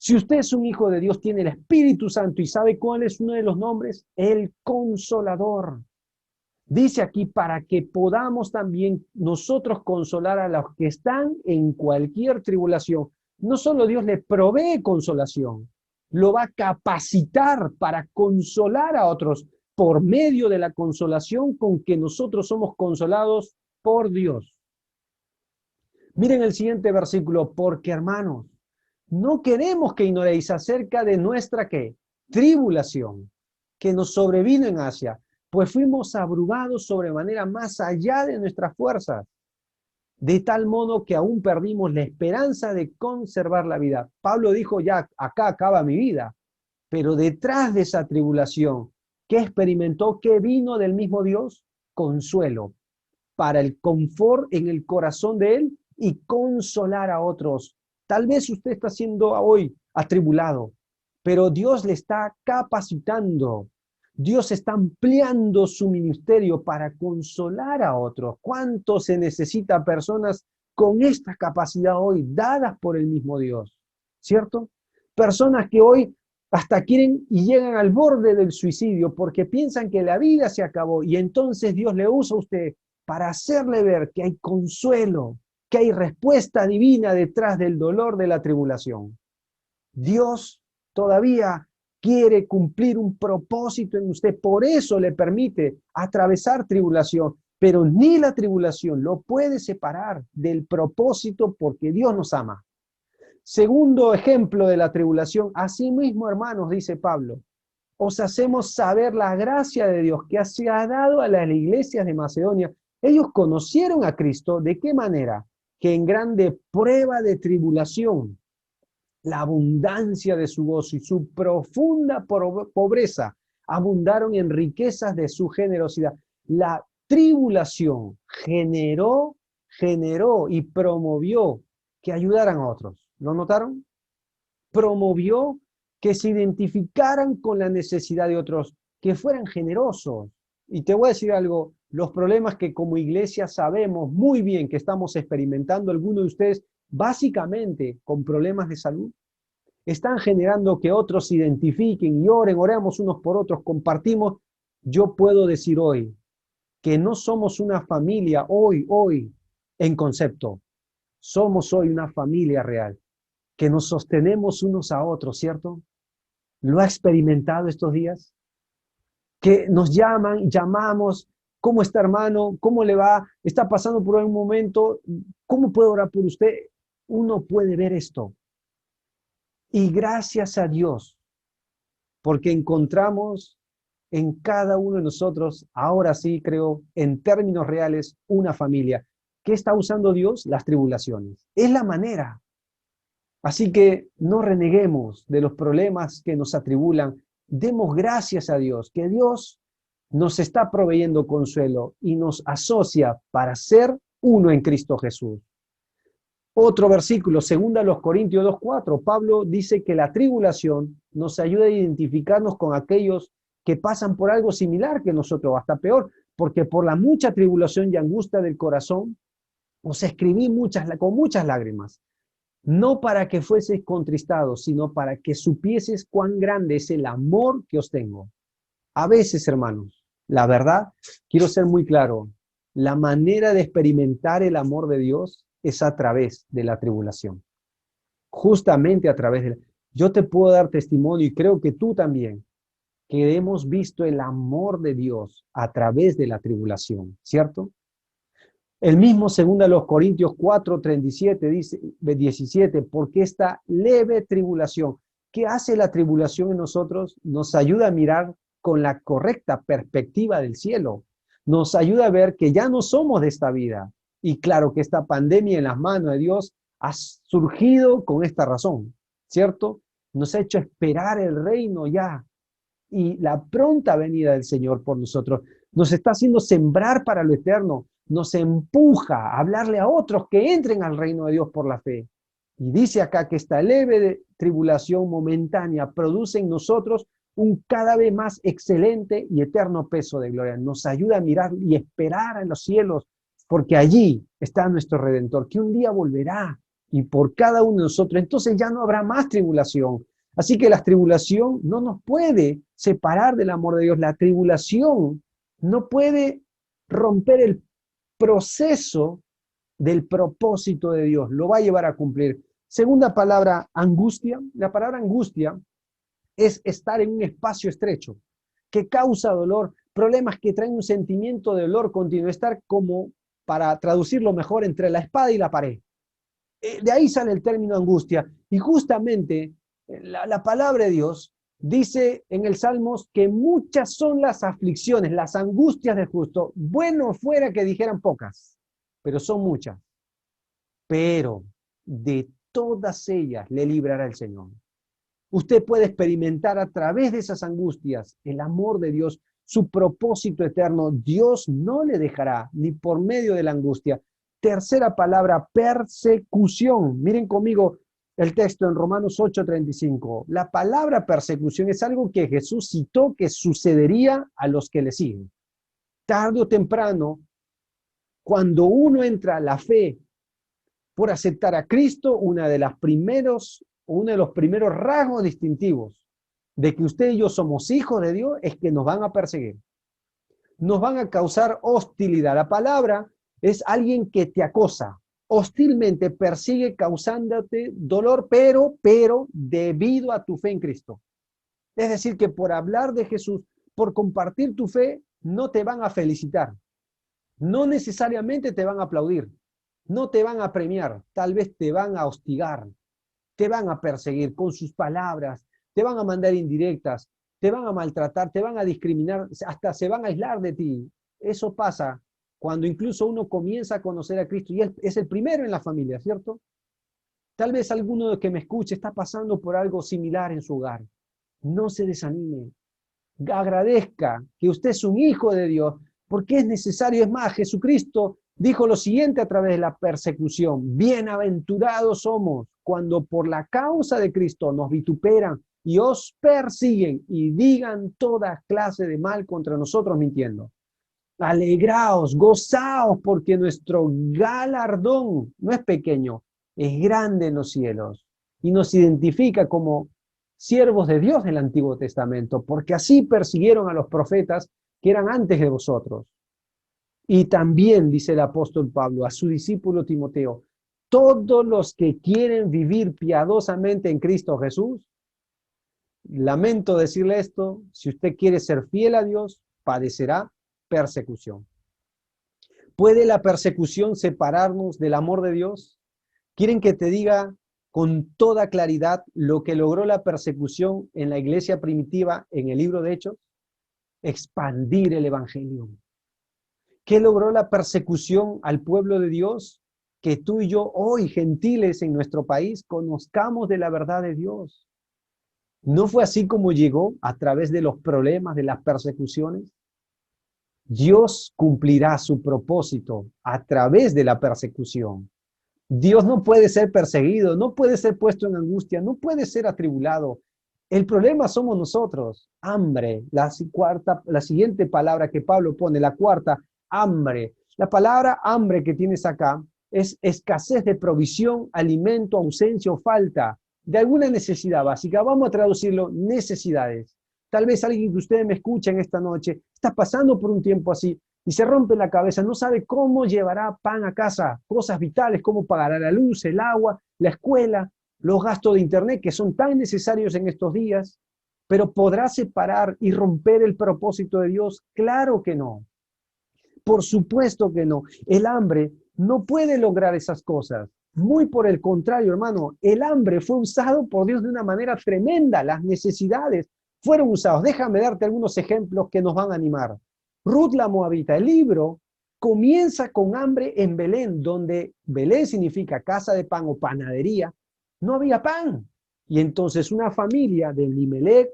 Si usted es un hijo de Dios, tiene el Espíritu Santo y sabe cuál es uno de los nombres, el Consolador. Dice aquí, para que podamos también nosotros consolar a los que están en cualquier tribulación. No solo Dios le provee consolación, lo va a capacitar para consolar a otros por medio de la consolación con que nosotros somos consolados por Dios. Miren el siguiente versículo, porque hermanos, no queremos que ignoréis acerca de nuestra ¿qué? Tribulación que nos sobrevino en Asia, pues fuimos abrumados sobremanera más allá de nuestras fuerzas, de tal modo que aún perdimos la esperanza de conservar la vida. Pablo dijo, ya acá acaba mi vida, pero detrás de esa tribulación, ¿qué experimentó? ¿Qué vino del mismo Dios? Consuelo, para el confort en el corazón de él y consolar a otros. Tal vez usted está siendo hoy atribulado, pero Dios le está capacitando. Dios está ampliando su ministerio para consolar a otros. ¿Cuánto se necesita personas con esta capacidad hoy, dadas por el mismo Dios? ¿Cierto? Personas que hoy hasta quieren y llegan al borde del suicidio porque piensan que la vida se acabó y entonces Dios le usa a usted para hacerle ver que hay consuelo, que hay respuesta divina detrás del dolor de la tribulación. Dios todavía quiere cumplir un propósito en usted, por eso le permite atravesar tribulación, pero ni la tribulación lo puede separar del propósito porque Dios nos ama. Segundo ejemplo de la tribulación, asimismo, hermanos, dice Pablo, os hacemos saber la gracia de Dios que se ha dado a las iglesias de Macedonia. Ellos conocieron a Cristo, ¿de qué manera? Que en grande prueba de tribulación, la abundancia de su gozo y su profunda pobreza abundaron en riquezas de su generosidad. La tribulación generó y promovió que ayudaran a otros. ¿Lo notaron? Promovió que se identificaran con la necesidad de otros, que fueran generosos. Y te voy a decir algo, los problemas que como iglesia sabemos muy bien que estamos experimentando, algunos de ustedes, básicamente con problemas de salud, están generando que otros se identifiquen y oren, oremos unos por otros, compartimos. Yo puedo decir hoy que no somos una familia hoy, en concepto. Somos hoy una familia real, que nos sostenemos unos a otros, ¿cierto? ¿Lo ha experimentado estos días? Que nos llaman, llamamos, ¿cómo está hermano? ¿Cómo le va? ¿Está pasando por un momento? ¿Cómo puedo orar por usted? Uno puede ver esto. Y gracias a Dios, porque encontramos en cada uno de nosotros, ahora sí creo, en términos reales, una familia. ¿Qué está usando Dios? Las tribulaciones. Es la manera. Así que no reneguemos de los problemas que nos atribulan. Demos gracias a Dios, que Dios nos está proveyendo consuelo y nos asocia para ser uno en Cristo Jesús. Otro versículo, 2 Corintios 2:4, Pablo dice que la tribulación nos ayuda a identificarnos con aquellos que pasan por algo similar que nosotros, hasta peor, porque por la mucha tribulación y angustia del corazón, os escribí con muchas lágrimas, no para que fueseis contristados, sino para que supieses cuán grande es el amor que os tengo. A veces, hermanos, la verdad, quiero ser muy claro, la manera de experimentar el amor de Dios es a través de la tribulación. Justamente a través de Yo te puedo dar testimonio y creo que tú también, que hemos visto el amor de Dios a través de la tribulación, ¿cierto? El mismo 2 Corintios 4:37 dice, 17, porque esta leve tribulación ¿Qué hace la tribulación en nosotros? Nos ayuda a mirar con la correcta perspectiva del cielo. Nos ayuda a ver que ya no somos de esta vida. Y claro que esta pandemia en las manos de Dios ha surgido con esta razón, ¿cierto? Nos ha hecho esperar el reino ya y la pronta venida del Señor por nosotros. Nos está haciendo sembrar para lo eterno. Nos empuja a hablarle a otros que entren al reino de Dios por la fe. Y dice acá que esta leve tribulación momentánea produce en nosotros un cada vez más excelente y eterno peso de gloria. Nos ayuda a mirar y esperar en los cielos, porque allí está nuestro Redentor, que un día volverá y por cada uno de nosotros. Entonces ya no habrá más tribulación. Así que la tribulación no nos puede separar del amor de Dios. La tribulación no puede romper el proceso del propósito de Dios. Lo va a llevar a cumplir. Segunda palabra, angustia. La palabra angustia es estar en un espacio estrecho que causa dolor, problemas que traen un sentimiento de dolor continuo, estar como, para traducirlo mejor, entre la espada y la pared. De ahí sale el término angustia. Y justamente la palabra de Dios dice en el Salmos que muchas son las aflicciones, las angustias del justo. Bueno fuera que dijeran pocas, pero son muchas. Pero de todas ellas le librará el Señor. Usted puede experimentar a través de esas angustias el amor de Dios, su propósito eterno. Dios no le dejará ni por medio de la angustia. Tercera palabra, persecución. Miren conmigo el texto en Romanos 8:35. La palabra persecución es algo que Jesús citó que sucedería a los que le siguen. Tarde o temprano, cuando uno entra a la fe por aceptar a Cristo, uno de los primeros rasgos distintivos de que usted y yo somos hijos de Dios es que nos van a perseguir. Nos van a causar hostilidad. La palabra es alguien que te acosa, hostilmente persigue causándote dolor, pero debido a tu fe en Cristo. Es decir, que por hablar de Jesús, por compartir tu fe, no te van a felicitar. No necesariamente te van a aplaudir. No te van a premiar. Tal vez te van a hostigar. Te van a perseguir con sus palabras. Te van a mandar indirectas. Te van a maltratar. Te van a discriminar. Hasta se van a aislar de ti. Eso pasa cuando incluso uno comienza a conocer a Cristo y él es el primero en la familia, ¿cierto? Tal vez alguno de que me escuche está pasando por algo similar en su hogar. No se desanime. Agradezca que usted es un hijo de Dios, porque es necesario. Es más, Jesucristo dijo lo siguiente a través de la persecución: bienaventurados somos cuando por la causa de Cristo nos vituperan y os persiguen y digan toda clase de mal contra nosotros mintiendo. Alegraos, gozaos, porque nuestro galardón no es pequeño, es grande en los cielos. Y nos identifica como siervos de Dios del Antiguo Testamento, porque así persiguieron a los profetas que eran antes de vosotros. Y también, dice el apóstol Pablo, a su discípulo Timoteo, todos los que quieren vivir piadosamente en Cristo Jesús, lamento decirle esto, si usted quiere ser fiel a Dios, padecerá persecución. ¿Puede la persecución separarnos del amor de Dios? ¿Quieren que te diga con toda claridad lo que logró la persecución en la iglesia primitiva en el libro de Hechos? Expandir el evangelio. ¿Qué logró la persecución al pueblo de Dios? Que tú y yo hoy, gentiles en nuestro país, conozcamos de la verdad de Dios. ¿No fue así como llegó a través de los problemas, de las persecuciones? Dios cumplirá su propósito a través de la persecución. Dios no puede ser perseguido, no puede ser puesto en angustia, no puede ser atribulado. El problema somos nosotros. Hambre, la siguiente palabra que Pablo pone, la cuarta, hambre. La palabra hambre que tienes acá es escasez de provisión, alimento, ausencia o falta de alguna necesidad básica. Vamos a traducirlo, necesidades. Tal vez alguien que ustedes me escuchan esta noche está pasando por un tiempo así y se rompe la cabeza, no sabe cómo llevará pan a casa, cosas vitales, cómo pagará la luz, el agua, la escuela, los gastos de internet que son tan necesarios en estos días, pero ¿podrá separar y romper el propósito de Dios? Claro que no. Por supuesto que no. El hambre no puede lograr esas cosas. Muy por el contrario, hermano, el hambre fue usado por Dios de una manera tremenda. Las necesidades fueron usadas. Déjame darte algunos ejemplos que nos van a animar. Ruth la Moabita, el libro comienza con hambre en Belén, donde Belén significa casa de pan o panadería. No había pan. Y entonces una familia de Elimelech,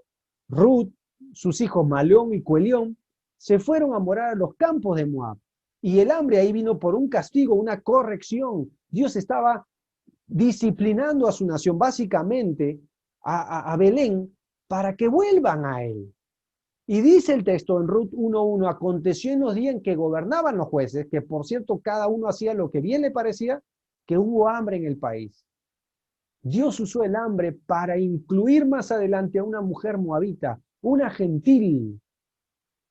Ruth, sus hijos Malón y Cuelión, se fueron a morar a los campos de Moab. Y el hambre ahí vino por un castigo, una corrección. Dios estaba disciplinando a su nación, básicamente a Belén, para que vuelvan a él. Y dice el texto en Ruth 1:1, aconteció en los días en que gobernaban los jueces, que por cierto cada uno hacía lo que bien le parecía, que hubo hambre en el país. Dios usó el hambre para incluir más adelante a una mujer moabita, una gentil,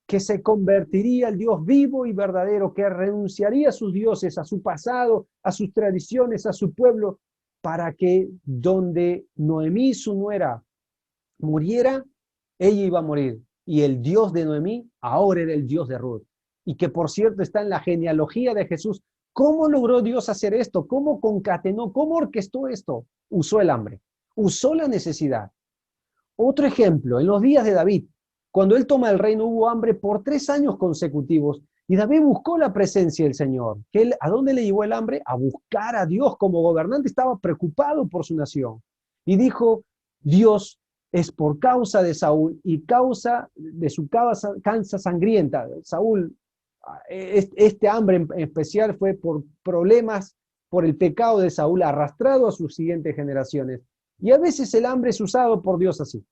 que se convertiría al Dios vivo y verdadero, que renunciaría a sus dioses, a su pasado, a sus tradiciones, a su pueblo, para que donde Noemí, su nuera, muriera, ella iba a morir. Y el Dios de Noemí ahora era el Dios de Ruth. Y que por cierto está en la genealogía de Jesús. ¿Cómo logró Dios hacer esto? ¿Cómo concatenó? ¿Cómo orquestó esto? Usó el hambre, usó la necesidad. Otro ejemplo, en los días de David, cuando él toma el reino hubo hambre por 3 años consecutivos y David buscó la presencia del Señor. ¿A dónde le llevó el hambre? A buscar a Dios como gobernante, estaba preocupado por su nación. Y dijo, Dios es por causa de Saúl y causa de su cansa sangrienta. Saúl, este hambre en especial fue por problemas, por el pecado de Saúl arrastrado a sus siguientes generaciones. Y a veces el hambre es usado por Dios así.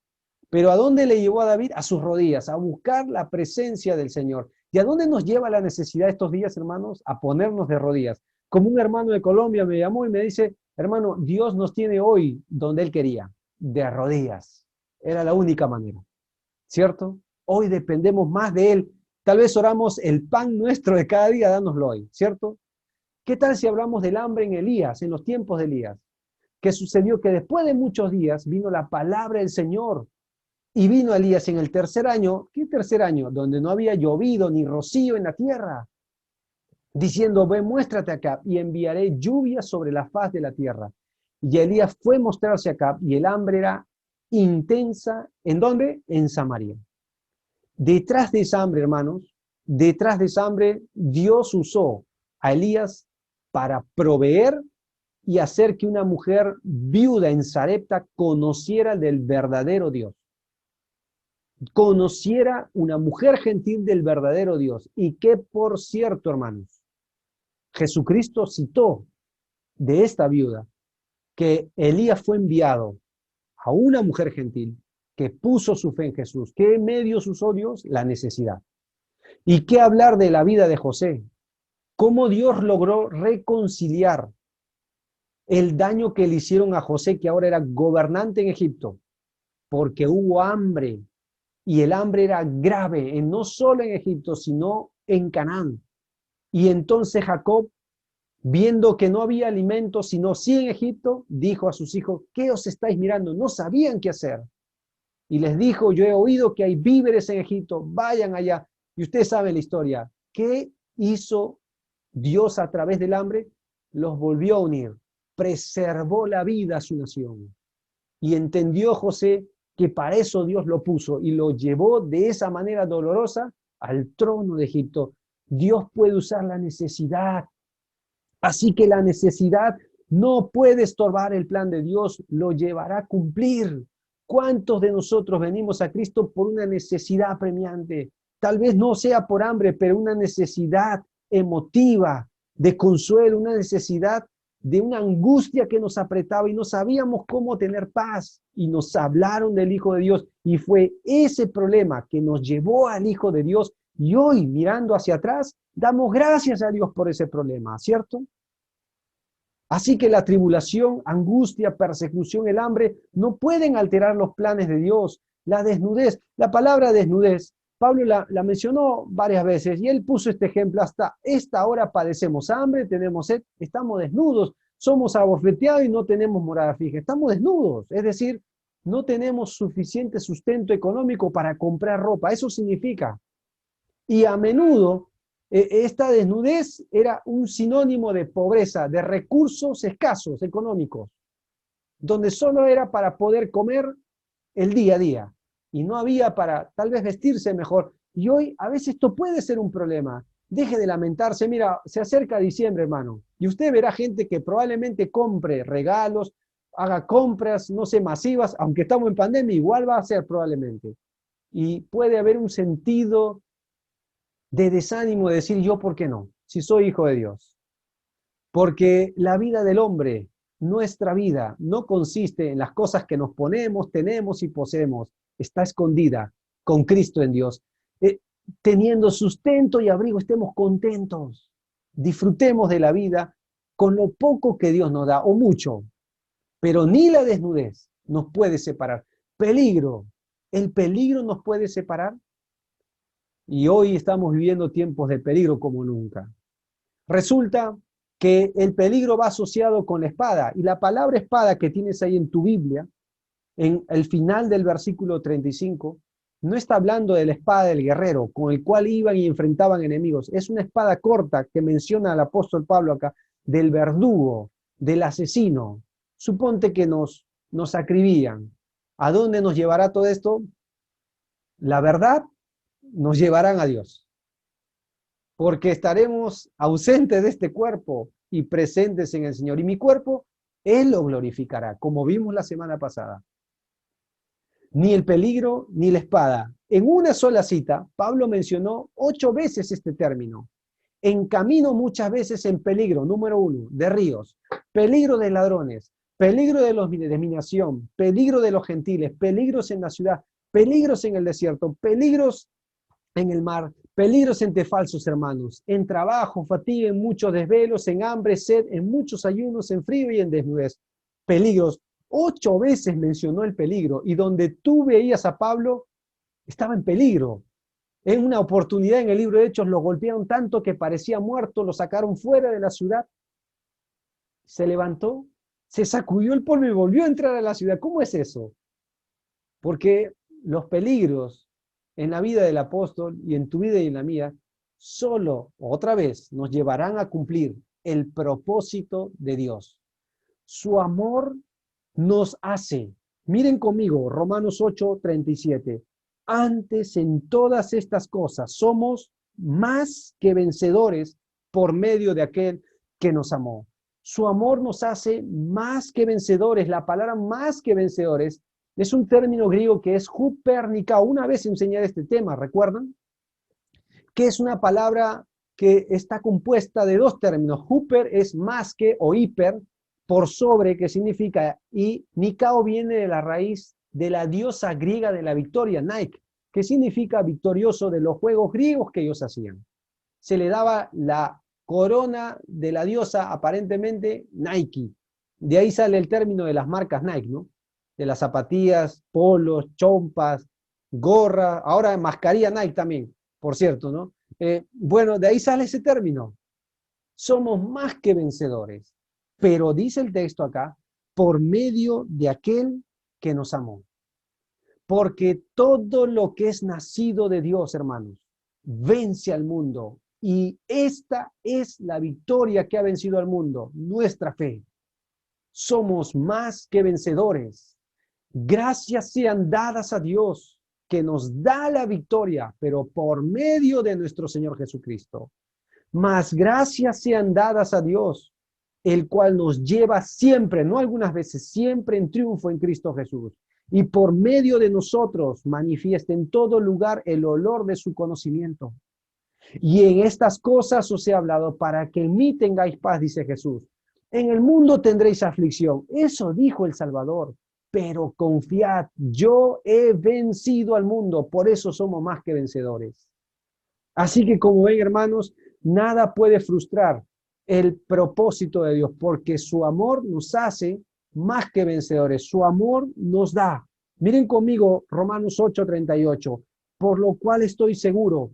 Pero ¿a dónde le llevó a David? A sus rodillas, a buscar la presencia del Señor. ¿Y a dónde nos lleva la necesidad estos días, hermanos? A ponernos de rodillas. Como un hermano de Colombia me llamó y me dice, hermano, Dios nos tiene hoy donde Él quería, de rodillas. Era la única manera, ¿cierto? Hoy dependemos más de Él. Tal vez oramos el pan nuestro de cada día, dánoslo hoy, ¿cierto? ¿Qué tal si hablamos del hambre en Elías, en los tiempos de Elías? ¿Qué sucedió? Que después de muchos días vino la palabra del Señor. Y vino Elías en el tercer año. ¿Qué tercer año? Donde no había llovido ni rocío en la tierra. Diciendo, ve, muéstrate acá y enviaré lluvia sobre la faz de la tierra. Y Elías fue a mostrarse acá y el hambre era intensa. ¿En dónde? En Samaria. Detrás de esa hambre, hermanos, detrás de esa hambre, Dios usó a Elías para proveer y hacer que una mujer viuda en Sarepta conociera del verdadero Dios. Conociera una mujer gentil del verdadero Dios. Y que, por cierto, hermanos, Jesucristo citó de esta viuda que Elías fue enviado a una mujer gentil que puso su fe en Jesús. ¿Qué medios usó Dios? La necesidad. ¿Y qué hablar de la vida de José? ¿Cómo Dios logró reconciliar el daño que le hicieron a José, que ahora era gobernante en Egipto? Porque hubo hambre. Y el hambre era grave, no solo en Egipto, sino en Canaán. Y entonces Jacob, viendo que no había alimento, sino sí en Egipto, dijo a sus hijos, ¿qué os estáis mirando? No sabían qué hacer. Y les dijo, yo he oído que hay víveres en Egipto, vayan allá. Y ustedes saben la historia. ¿Qué hizo Dios a través del hambre? Los volvió a unir, preservó la vida a su nación. Y entendió José que para eso Dios lo puso y lo llevó de esa manera dolorosa al trono de Egipto. Dios puede usar la necesidad. Así que la necesidad no puede estorbar el plan de Dios, lo llevará a cumplir. ¿Cuántos de nosotros venimos a Cristo por una necesidad apremiante? Tal vez no sea por hambre, pero una necesidad emotiva, de consuelo, una necesidad de una angustia que nos apretaba y no sabíamos cómo tener paz. Y nos hablaron del Hijo de Dios y fue ese problema que nos llevó al Hijo de Dios. Y hoy, mirando hacia atrás, damos gracias a Dios por ese problema, ¿cierto? Así que la tribulación, angustia, persecución, el hambre no pueden alterar los planes de Dios. La desnudez, la palabra desnudez, Pablo la mencionó varias veces y él puso este ejemplo. Hasta esta hora padecemos hambre, tenemos sed, estamos desnudos, somos abofeteados y no tenemos morada fija. Estamos desnudos, es decir, no tenemos suficiente sustento económico para comprar ropa. Eso significa. Y a menudo Esta desnudez era un sinónimo de pobreza, de recursos escasos económicos, donde solo era para poder comer el día a día y no había para tal vez vestirse mejor. Y hoy a veces esto puede ser un problema. Deje de lamentarse. Mira, se acerca diciembre, hermano, y usted verá gente que probablemente compre regalos, haga compras, no sé, masivas, aunque estamos en pandemia, igual va a ser probablemente. Y puede haber un sentido de desánimo de decir yo, ¿por qué no? Si soy hijo de Dios. Porque la vida del hombre, nuestra vida, no consiste en las cosas que nos ponemos, tenemos y poseemos. Está escondida con Cristo en Dios. Teniendo sustento y abrigo, estemos contentos. Disfrutemos de la vida con lo poco que Dios nos da, o mucho. Pero ni la desnudez nos puede separar. Peligro. ¿El peligro nos puede separar? Y hoy estamos viviendo tiempos de peligro como nunca. Resulta que el peligro va asociado con la espada. Y la palabra espada que tienes ahí en tu Biblia, en el final del versículo 35, no está hablando de la espada del guerrero, con el cual iban y enfrentaban enemigos. Es una espada corta que menciona el apóstol Pablo acá, del verdugo, del asesino. Suponte que nos acribillan. ¿A dónde nos llevará todo esto? La verdad nos llevarán a Dios, porque estaremos ausentes de este cuerpo y presentes en el Señor. Y mi cuerpo, Él lo glorificará, como vimos la semana pasada. Ni el peligro ni la espada. En una sola cita, Pablo mencionó 8 veces este término. En camino muchas veces en peligro, número 1, de ríos, peligro de ladrones, peligro de los de minación, peligro de los gentiles, peligros en la ciudad, peligros en el desierto, peligros en el mar, peligros entre falsos hermanos, en trabajo, fatiga, en muchos desvelos, en hambre, sed, en muchos ayunos, en frío y en desnudez. Peligros. 8 veces mencionó el peligro, y donde tú veías a Pablo, estaba en peligro. En una oportunidad en el libro de Hechos lo golpearon tanto que parecía muerto, lo sacaron fuera de la ciudad, se levantó, se sacudió el polvo y volvió a entrar a la ciudad. ¿Cómo es eso? Porque los peligros en la vida del apóstol y en tu vida y en la mía, solo, otra vez, nos llevarán a cumplir el propósito de Dios. Su amor nos hace, miren conmigo, Romanos 8:37, antes en todas estas cosas somos más que vencedores por medio de aquel que nos amó. Su amor nos hace más que vencedores. La palabra más que vencedores es un término griego que es hupernikao. Una vez enseñé este tema, ¿recuerdan? Que es una palabra que está compuesta de 2 términos. Huper es más que o hiper, por sobre, que significa, y nikao viene de la raíz de la diosa griega de la victoria, Nike, que significa victorioso, de los juegos griegos que ellos hacían. Se le daba la corona de la diosa, aparentemente Nike. De ahí sale el término de las marcas Nike, ¿no? De las zapatillas, polos, chompas, gorra, ahora mascarilla Nike también, por cierto, ¿no? Bueno, de ahí sale ese término. Somos más que vencedores, pero dice el texto acá, por medio de aquel que nos amó. Porque todo lo que es nacido de Dios, hermanos, vence al mundo. Y esta es la victoria que ha vencido al mundo, nuestra fe. Somos más que vencedores. Gracias sean dadas a Dios, que nos da la victoria, pero por medio de nuestro Señor Jesucristo. Mas gracias sean dadas a Dios, el cual nos lleva siempre, no algunas veces, siempre en triunfo en Cristo Jesús. Y por medio de nosotros manifiesta en todo lugar el olor de su conocimiento. Y en estas cosas os he hablado para que en mí tengáis paz, dice Jesús. En el mundo tendréis aflicción. Eso dijo el Salvador. Pero confiad, yo he vencido al mundo. Por eso somos más que vencedores. Así que como ven, hermanos, nada puede frustrar el propósito de Dios, porque su amor nos hace más que vencedores. Su amor nos da. Miren conmigo Romanos 8:38. Por lo cual estoy seguro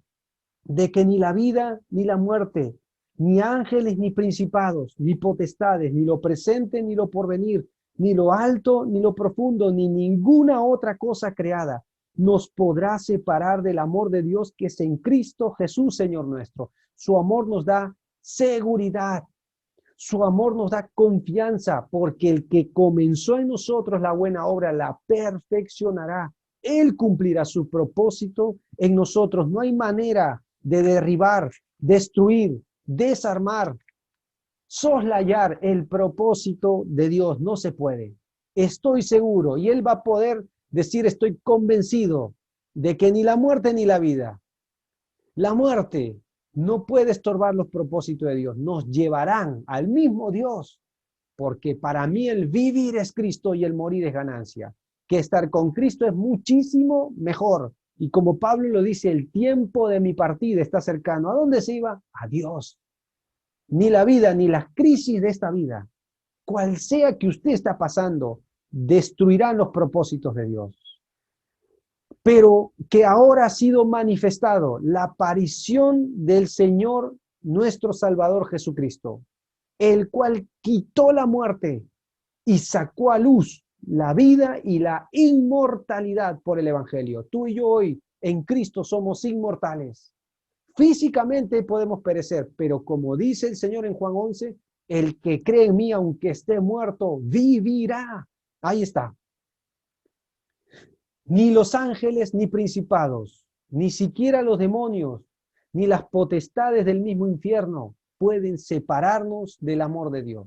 de que ni la vida ni la muerte, ni ángeles ni principados, ni potestades, ni lo presente ni lo porvenir, ni lo alto ni lo profundo, ni ninguna otra cosa creada nos podrá separar del amor de Dios que es en Cristo Jesús, Señor nuestro. Su amor nos da seguridad. Su amor nos da confianza, porque el que comenzó en nosotros la buena obra la perfeccionará. Él cumplirá su propósito en nosotros. No hay manera de derribar, destruir, desarmar, soslayar el propósito de Dios. No se puede. Estoy seguro, y Él va a poder decir, estoy convencido de que ni la muerte ni la vida, la muerte no puede estorbar los propósitos de Dios. Nos llevarán al mismo Dios, porque para mí el vivir es Cristo y el morir es ganancia. Que estar con Cristo es muchísimo mejor. Y como Pablo lo dice, el tiempo de mi partida está cercano. ¿A dónde se iba? A Dios. Ni la vida, ni las crisis de esta vida, cual sea que usted está pasando, destruirán los propósitos de Dios. Pero que ahora ha sido manifestado la aparición del Señor nuestro Salvador Jesucristo, el cual quitó la muerte y sacó a luz la vida y la inmortalidad por el Evangelio. Tú y yo hoy en Cristo somos inmortales. Físicamente podemos perecer, pero como dice el Señor en Juan 11, el que cree en mí, aunque esté muerto, vivirá. Ahí está. Ni los ángeles, ni principados, ni siquiera los demonios, ni las potestades del mismo infierno pueden separarnos del amor de Dios.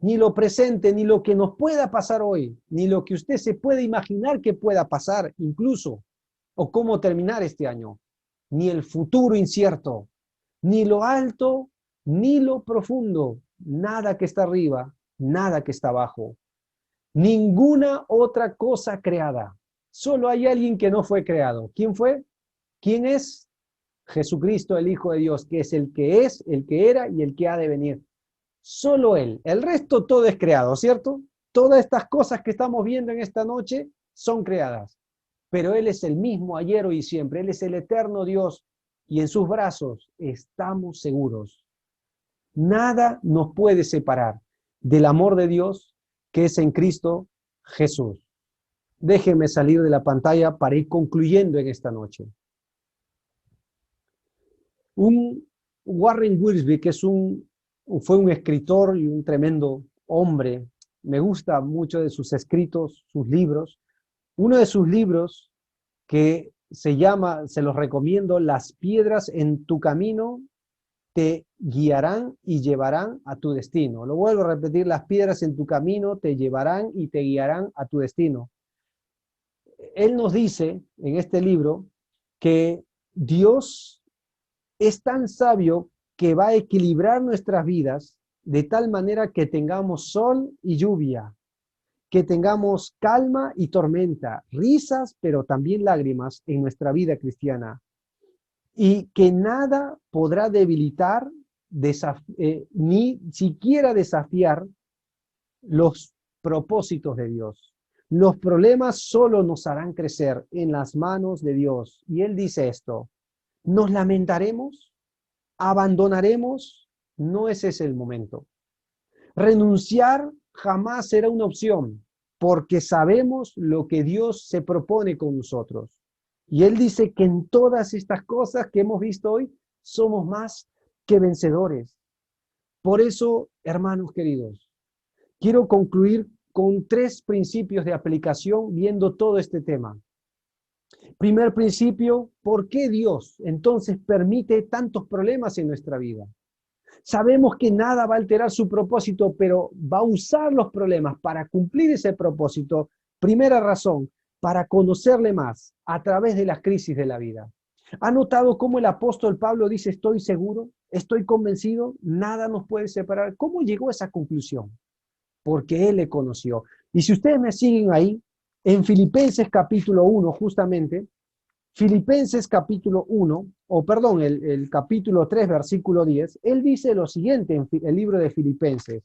Ni lo presente, ni lo que nos pueda pasar hoy, ni lo que usted se puede imaginar que pueda pasar incluso, o cómo terminar este año, ni el futuro incierto, ni lo alto, ni lo profundo, nada que está arriba, nada que está abajo, ninguna otra cosa creada. Solo hay alguien que no fue creado. ¿Quién fue? ¿Quién es? Jesucristo, el Hijo de Dios, que es, el que era y el que ha de venir. Solo Él. El resto todo es creado, ¿cierto? Todas estas cosas que estamos viendo en esta noche son creadas. Pero Él es el mismo ayer, hoy y siempre. Él es el eterno Dios y en sus brazos estamos seguros. Nada nos puede separar del amor de Dios que es en Cristo Jesús. Déjeme salir de la pantalla para ir concluyendo en esta noche. Warren Wiersbe, que fue un escritor y un tremendo hombre, me gusta mucho de sus escritos, sus libros. Uno de sus libros que se llama, se los recomiendo, Las piedras en tu camino te guiarán y llevarán a tu destino. Lo vuelvo a repetir, las piedras en tu camino te llevarán y te guiarán a tu destino. Él nos dice en este libro que Dios es tan sabio que va a equilibrar nuestras vidas de tal manera que tengamos sol y lluvia, que tengamos calma y tormenta, risas, pero también lágrimas en nuestra vida cristiana, y que nada podrá debilitar, ni siquiera desafiar los propósitos de Dios. Los problemas solo nos harán crecer en las manos de Dios. Y Él dice esto: ¿nos lamentaremos? ¿Abandonaremos? No ese es el momento. Renunciar jamás será una opción, porque sabemos lo que Dios se propone con nosotros. Y Él dice que en todas estas cosas que hemos visto hoy, somos más que vencedores. Por eso, hermanos queridos, quiero concluir con 3 principios de aplicación viendo todo este tema. Primer principio, ¿por qué Dios entonces permite tantos problemas en nuestra vida? Sabemos que nada va a alterar su propósito, pero va a usar los problemas para cumplir ese propósito. Primera razón, para conocerle más a través de las crisis de la vida. ¿Ha notado cómo el apóstol Pablo dice, estoy seguro, estoy convencido, nada nos puede separar? ¿Cómo llegó a esa conclusión? Porque él le conoció. Y si ustedes me siguen ahí, en Filipenses capítulo 1, justamente, Filipenses capítulo 1, o perdón, el capítulo 3, versículo 10, él dice lo siguiente en el libro de Filipenses.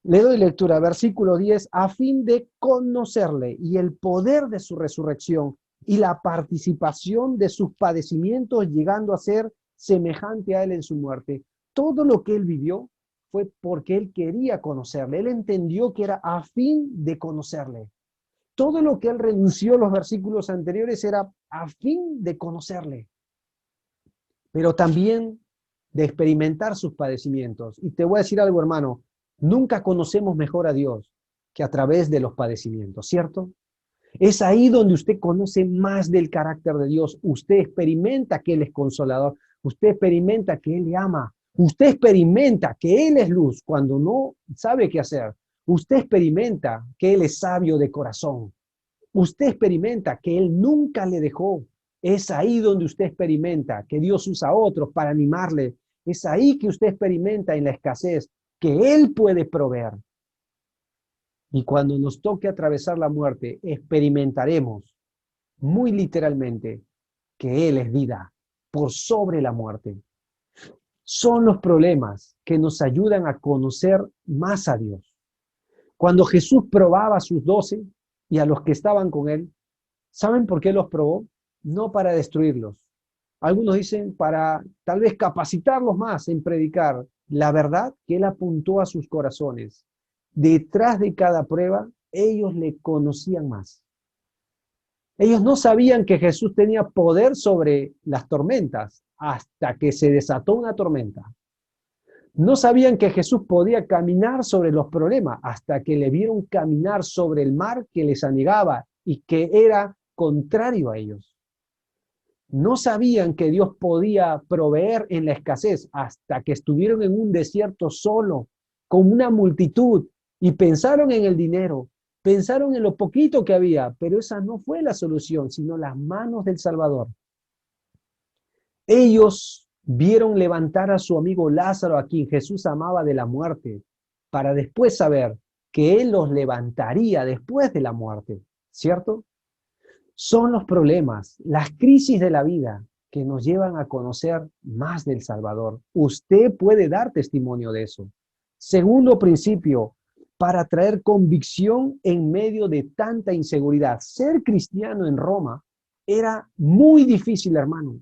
Le doy lectura, versículo 10, a fin de conocerle y el poder de su resurrección y la participación de sus padecimientos, llegando a ser semejante a él en su muerte. Todo lo que él vivió fue porque él quería conocerle. Él entendió que era a fin de conocerle. Todo lo que él renunció en los versículos anteriores era a fin de conocerle. Pero también de experimentar sus padecimientos. Y te voy a decir algo, hermano, nunca conocemos mejor a Dios que a través de los padecimientos, ¿cierto? Es ahí donde usted conoce más del carácter de Dios. Usted experimenta que Él es consolador. Usted experimenta que Él le ama. Usted experimenta que Él es luz cuando no sabe qué hacer. Usted experimenta que Él es sabio de corazón. Usted experimenta que Él nunca le dejó. Es ahí donde usted experimenta que Dios usa a otros para animarle. Es ahí que usted experimenta en la escasez que Él puede proveer. Y cuando nos toque atravesar la muerte, experimentaremos muy literalmente que Él es vida por sobre la muerte. Son los problemas que nos ayudan a conocer más a Dios. Cuando Jesús probaba a sus 12 y a los que estaban con Él, ¿saben por qué los probó? No para destruirlos. Algunos dicen para tal vez capacitarlos más en predicar la verdad que Él apuntó a sus corazones. Detrás de cada prueba, ellos le conocían más. Ellos no sabían que Jesús tenía poder sobre las tormentas hasta que se desató una tormenta. No sabían que Jesús podía caminar sobre los problemas hasta que le vieron caminar sobre el mar que les anegaba y que era contrario a ellos. No sabían que Dios podía proveer en la escasez hasta que estuvieron en un desierto solo, con una multitud, y pensaron en el dinero, pensaron en lo poquito que había, pero esa no fue la solución, sino las manos del Salvador. Ellos vieron levantar a su amigo Lázaro, a quien Jesús amaba de la muerte, para después saber que Él los levantaría después de la muerte, ¿cierto? Son los problemas, las crisis de la vida que nos llevan a conocer más del Salvador. Usted puede dar testimonio de eso. Segundo principio, para traer convicción en medio de tanta inseguridad. Ser cristiano en Roma era muy difícil, hermano,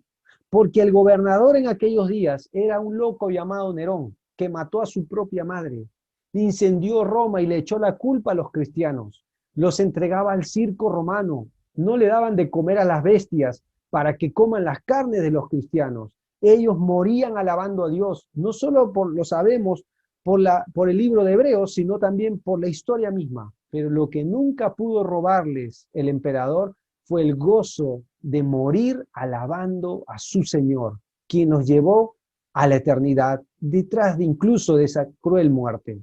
porque el gobernador en aquellos días era un loco llamado Nerón, que mató a su propia madre, incendió Roma y le echó la culpa a los cristianos, los entregaba al circo romano, no le daban de comer a las bestias para que coman las carnes de los cristianos. Ellos morían alabando a Dios, no solo lo sabemos por el libro de Hebreos, sino también por la historia misma. Pero lo que nunca pudo robarles el emperador fue el gozo de morir alabando a su Señor, quien nos llevó a la eternidad, detrás de incluso de esa cruel muerte.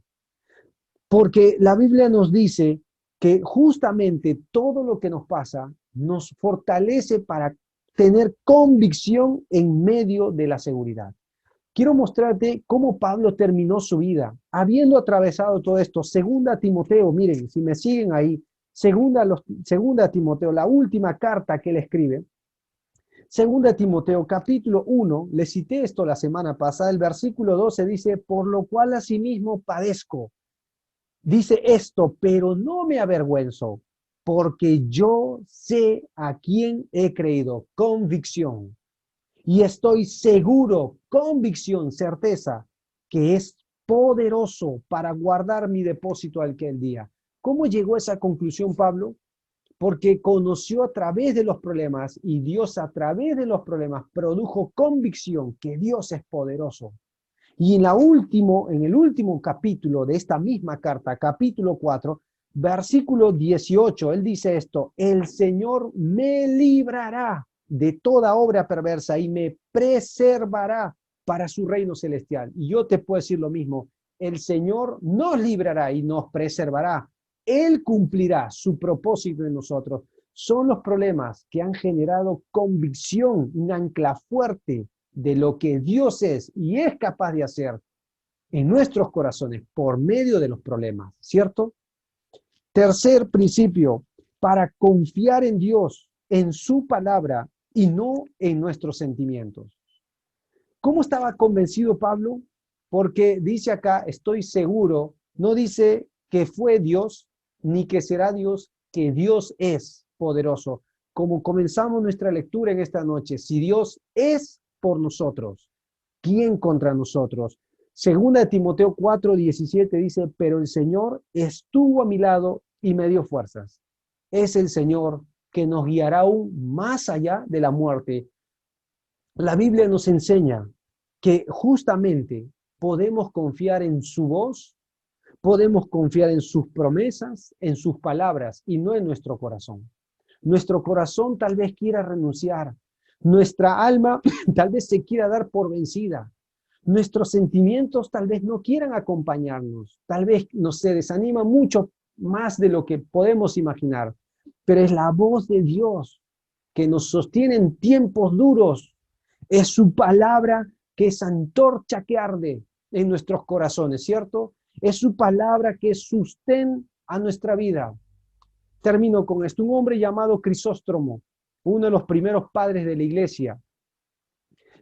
Porque la Biblia nos dice que justamente todo lo que nos pasa nos fortalece para tener convicción en medio de la seguridad. Quiero mostrarte cómo Pablo terminó su vida, habiendo atravesado todo esto. Segunda Timoteo, miren, si me siguen ahí, segunda Timoteo, la última carta que él escribe. Segunda Timoteo, capítulo 1, le cité esto la semana pasada, el versículo 12 dice, por lo cual asimismo padezco. Dice esto, pero no me avergüenzo, porque yo sé a quién he creído, convicción. Y estoy seguro, convicción, certeza, que es poderoso para guardar mi depósito aquel día. ¿Cómo llegó a esa conclusión, Pablo? Porque conoció a través de los problemas y Dios a través de los problemas produjo convicción que Dios es poderoso. Y en el último capítulo de esta misma carta, capítulo 4, versículo 18, él dice esto, el Señor me librará de toda obra perversa y me preservará para su reino celestial. Y yo te puedo decir lo mismo, el Señor nos librará y nos preservará. Él cumplirá su propósito en nosotros. Son los problemas que han generado convicción, un ancla fuerte de lo que Dios es y es capaz de hacer en nuestros corazones por medio de los problemas, ¿cierto? Tercer principio, para confiar en Dios, en su palabra y no en nuestros sentimientos. ¿Cómo estaba convencido Pablo? Porque dice acá, estoy seguro, no dice que fue Dios, ni que será Dios, que Dios es poderoso. Como comenzamos nuestra lectura en esta noche, si Dios es por nosotros, ¿quién contra nosotros? Segunda de Timoteo 4:17 dice, pero el Señor estuvo a mi lado y me dio fuerzas. Es el Señor que nos guiará aún más allá de la muerte. La Biblia nos enseña que justamente podemos confiar en su voz, podemos confiar en sus promesas, en sus palabras y no en nuestro corazón. Nuestro corazón tal vez quiera renunciar, nuestra alma tal vez se quiera dar por vencida, nuestros sentimientos tal vez no quieran acompañarnos, tal vez nos se desanima mucho más de lo que podemos imaginar, pero es la voz de Dios que nos sostiene en tiempos duros, es su palabra que es antorcha que arde en nuestros corazones, ¿cierto? Es su palabra que es sostén a nuestra vida. Termino con esto. Un hombre llamado Crisóstomo, uno de los primeros padres de la iglesia,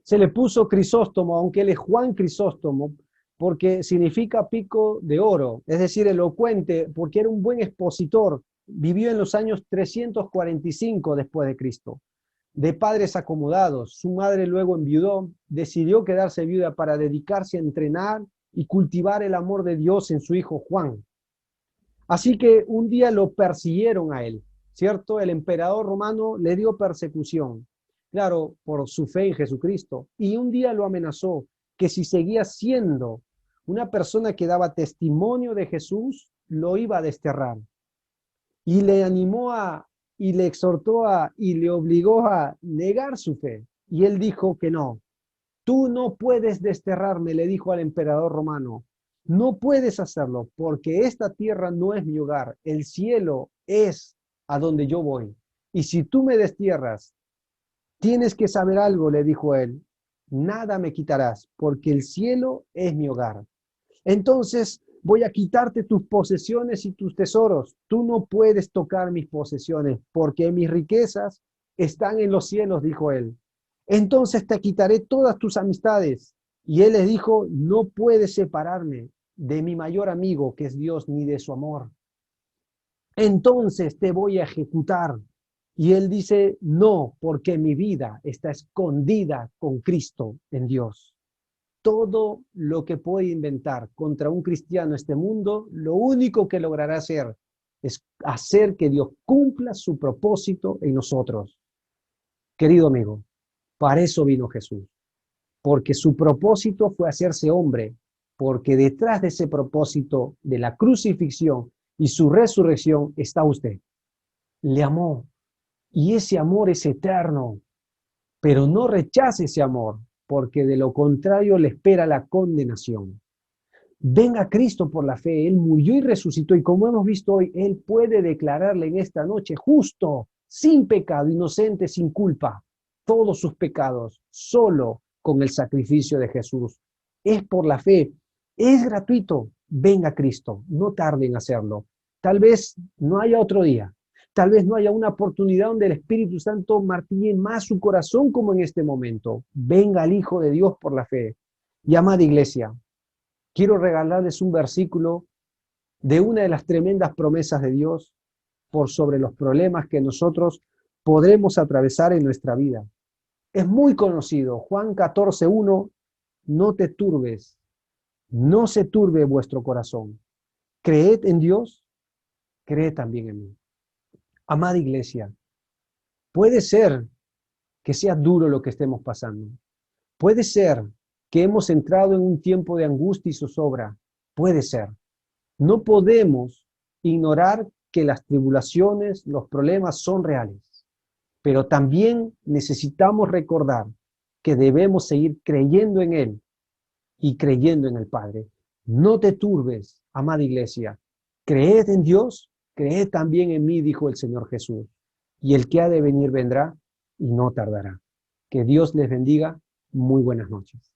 se le puso Crisóstomo, aunque él es Juan Crisóstomo, porque significa pico de oro, es decir, elocuente, porque era un buen expositor. Vivió en los años 345 después de Cristo, de padres acomodados. Su madre luego enviudó, decidió quedarse viuda para dedicarse a entrenar y cultivar el amor de Dios en su hijo Juan. Así que un día lo persiguieron a él, ¿cierto? El emperador romano le dio persecución, claro, por su fe en Jesucristo, y un día lo amenazó que si seguía siendo una persona que daba testimonio de Jesús, lo iba a desterrar. Y le animó y le exhortó y le obligó a negar su fe. Y él dijo que no. Tú no puedes desterrarme, le dijo al emperador romano. No puedes hacerlo porque esta tierra no es mi hogar. El cielo es a donde yo voy. Y si tú me destierras, tienes que saber algo, le dijo él. Nada me quitarás porque el cielo es mi hogar. Entonces voy a quitarte tus posesiones y tus tesoros. Tú no puedes tocar mis posesiones porque mis riquezas están en los cielos, dijo él. Entonces te quitaré todas tus amistades. Y él les dijo, no puedes separarme de mi mayor amigo, que es Dios, ni de su amor. Entonces te voy a ejecutar. Y él dice, no, porque mi vida está escondida con Cristo en Dios. Todo lo que puede inventar contra un cristiano este mundo, lo único que logrará hacer es hacer que Dios cumpla su propósito en nosotros. Querido amigo, para eso vino Jesús, porque su propósito fue hacerse hombre, porque detrás de ese propósito de la crucifixión y su resurrección está usted. Le amó y ese amor es eterno, pero no rechace ese amor, porque de lo contrario le espera la condenación. Venga Cristo por la fe, Él murió y resucitó, y como hemos visto hoy, Él puede declararle en esta noche justo, sin pecado, inocente, sin culpa, todos sus pecados, solo con el sacrificio de Jesús. Es por la fe, es gratuito. Venga Cristo, no tarde en hacerlo. Tal vez no haya otro día, tal vez no haya una oportunidad donde el Espíritu Santo martille más su corazón como en este momento. Venga el Hijo de Dios por la fe. Y amada iglesia, quiero regalarles un versículo de una de las tremendas promesas de Dios por sobre los problemas que nosotros podremos atravesar en nuestra vida. Es muy conocido, Juan 14:1, no te turbes, no se turbe vuestro corazón. Creed en Dios, creed también en mí. Amada iglesia, puede ser que sea duro lo que estemos pasando. Puede ser que hemos entrado en un tiempo de angustia y zozobra. Puede ser. No podemos ignorar que las tribulaciones, los problemas son reales, pero también necesitamos recordar que debemos seguir creyendo en Él y creyendo en el Padre. No te turbes, amada iglesia. Creed en Dios, creed también en mí, dijo el Señor Jesús. Y el que ha de venir vendrá y no tardará. Que Dios les bendiga. Muy buenas noches.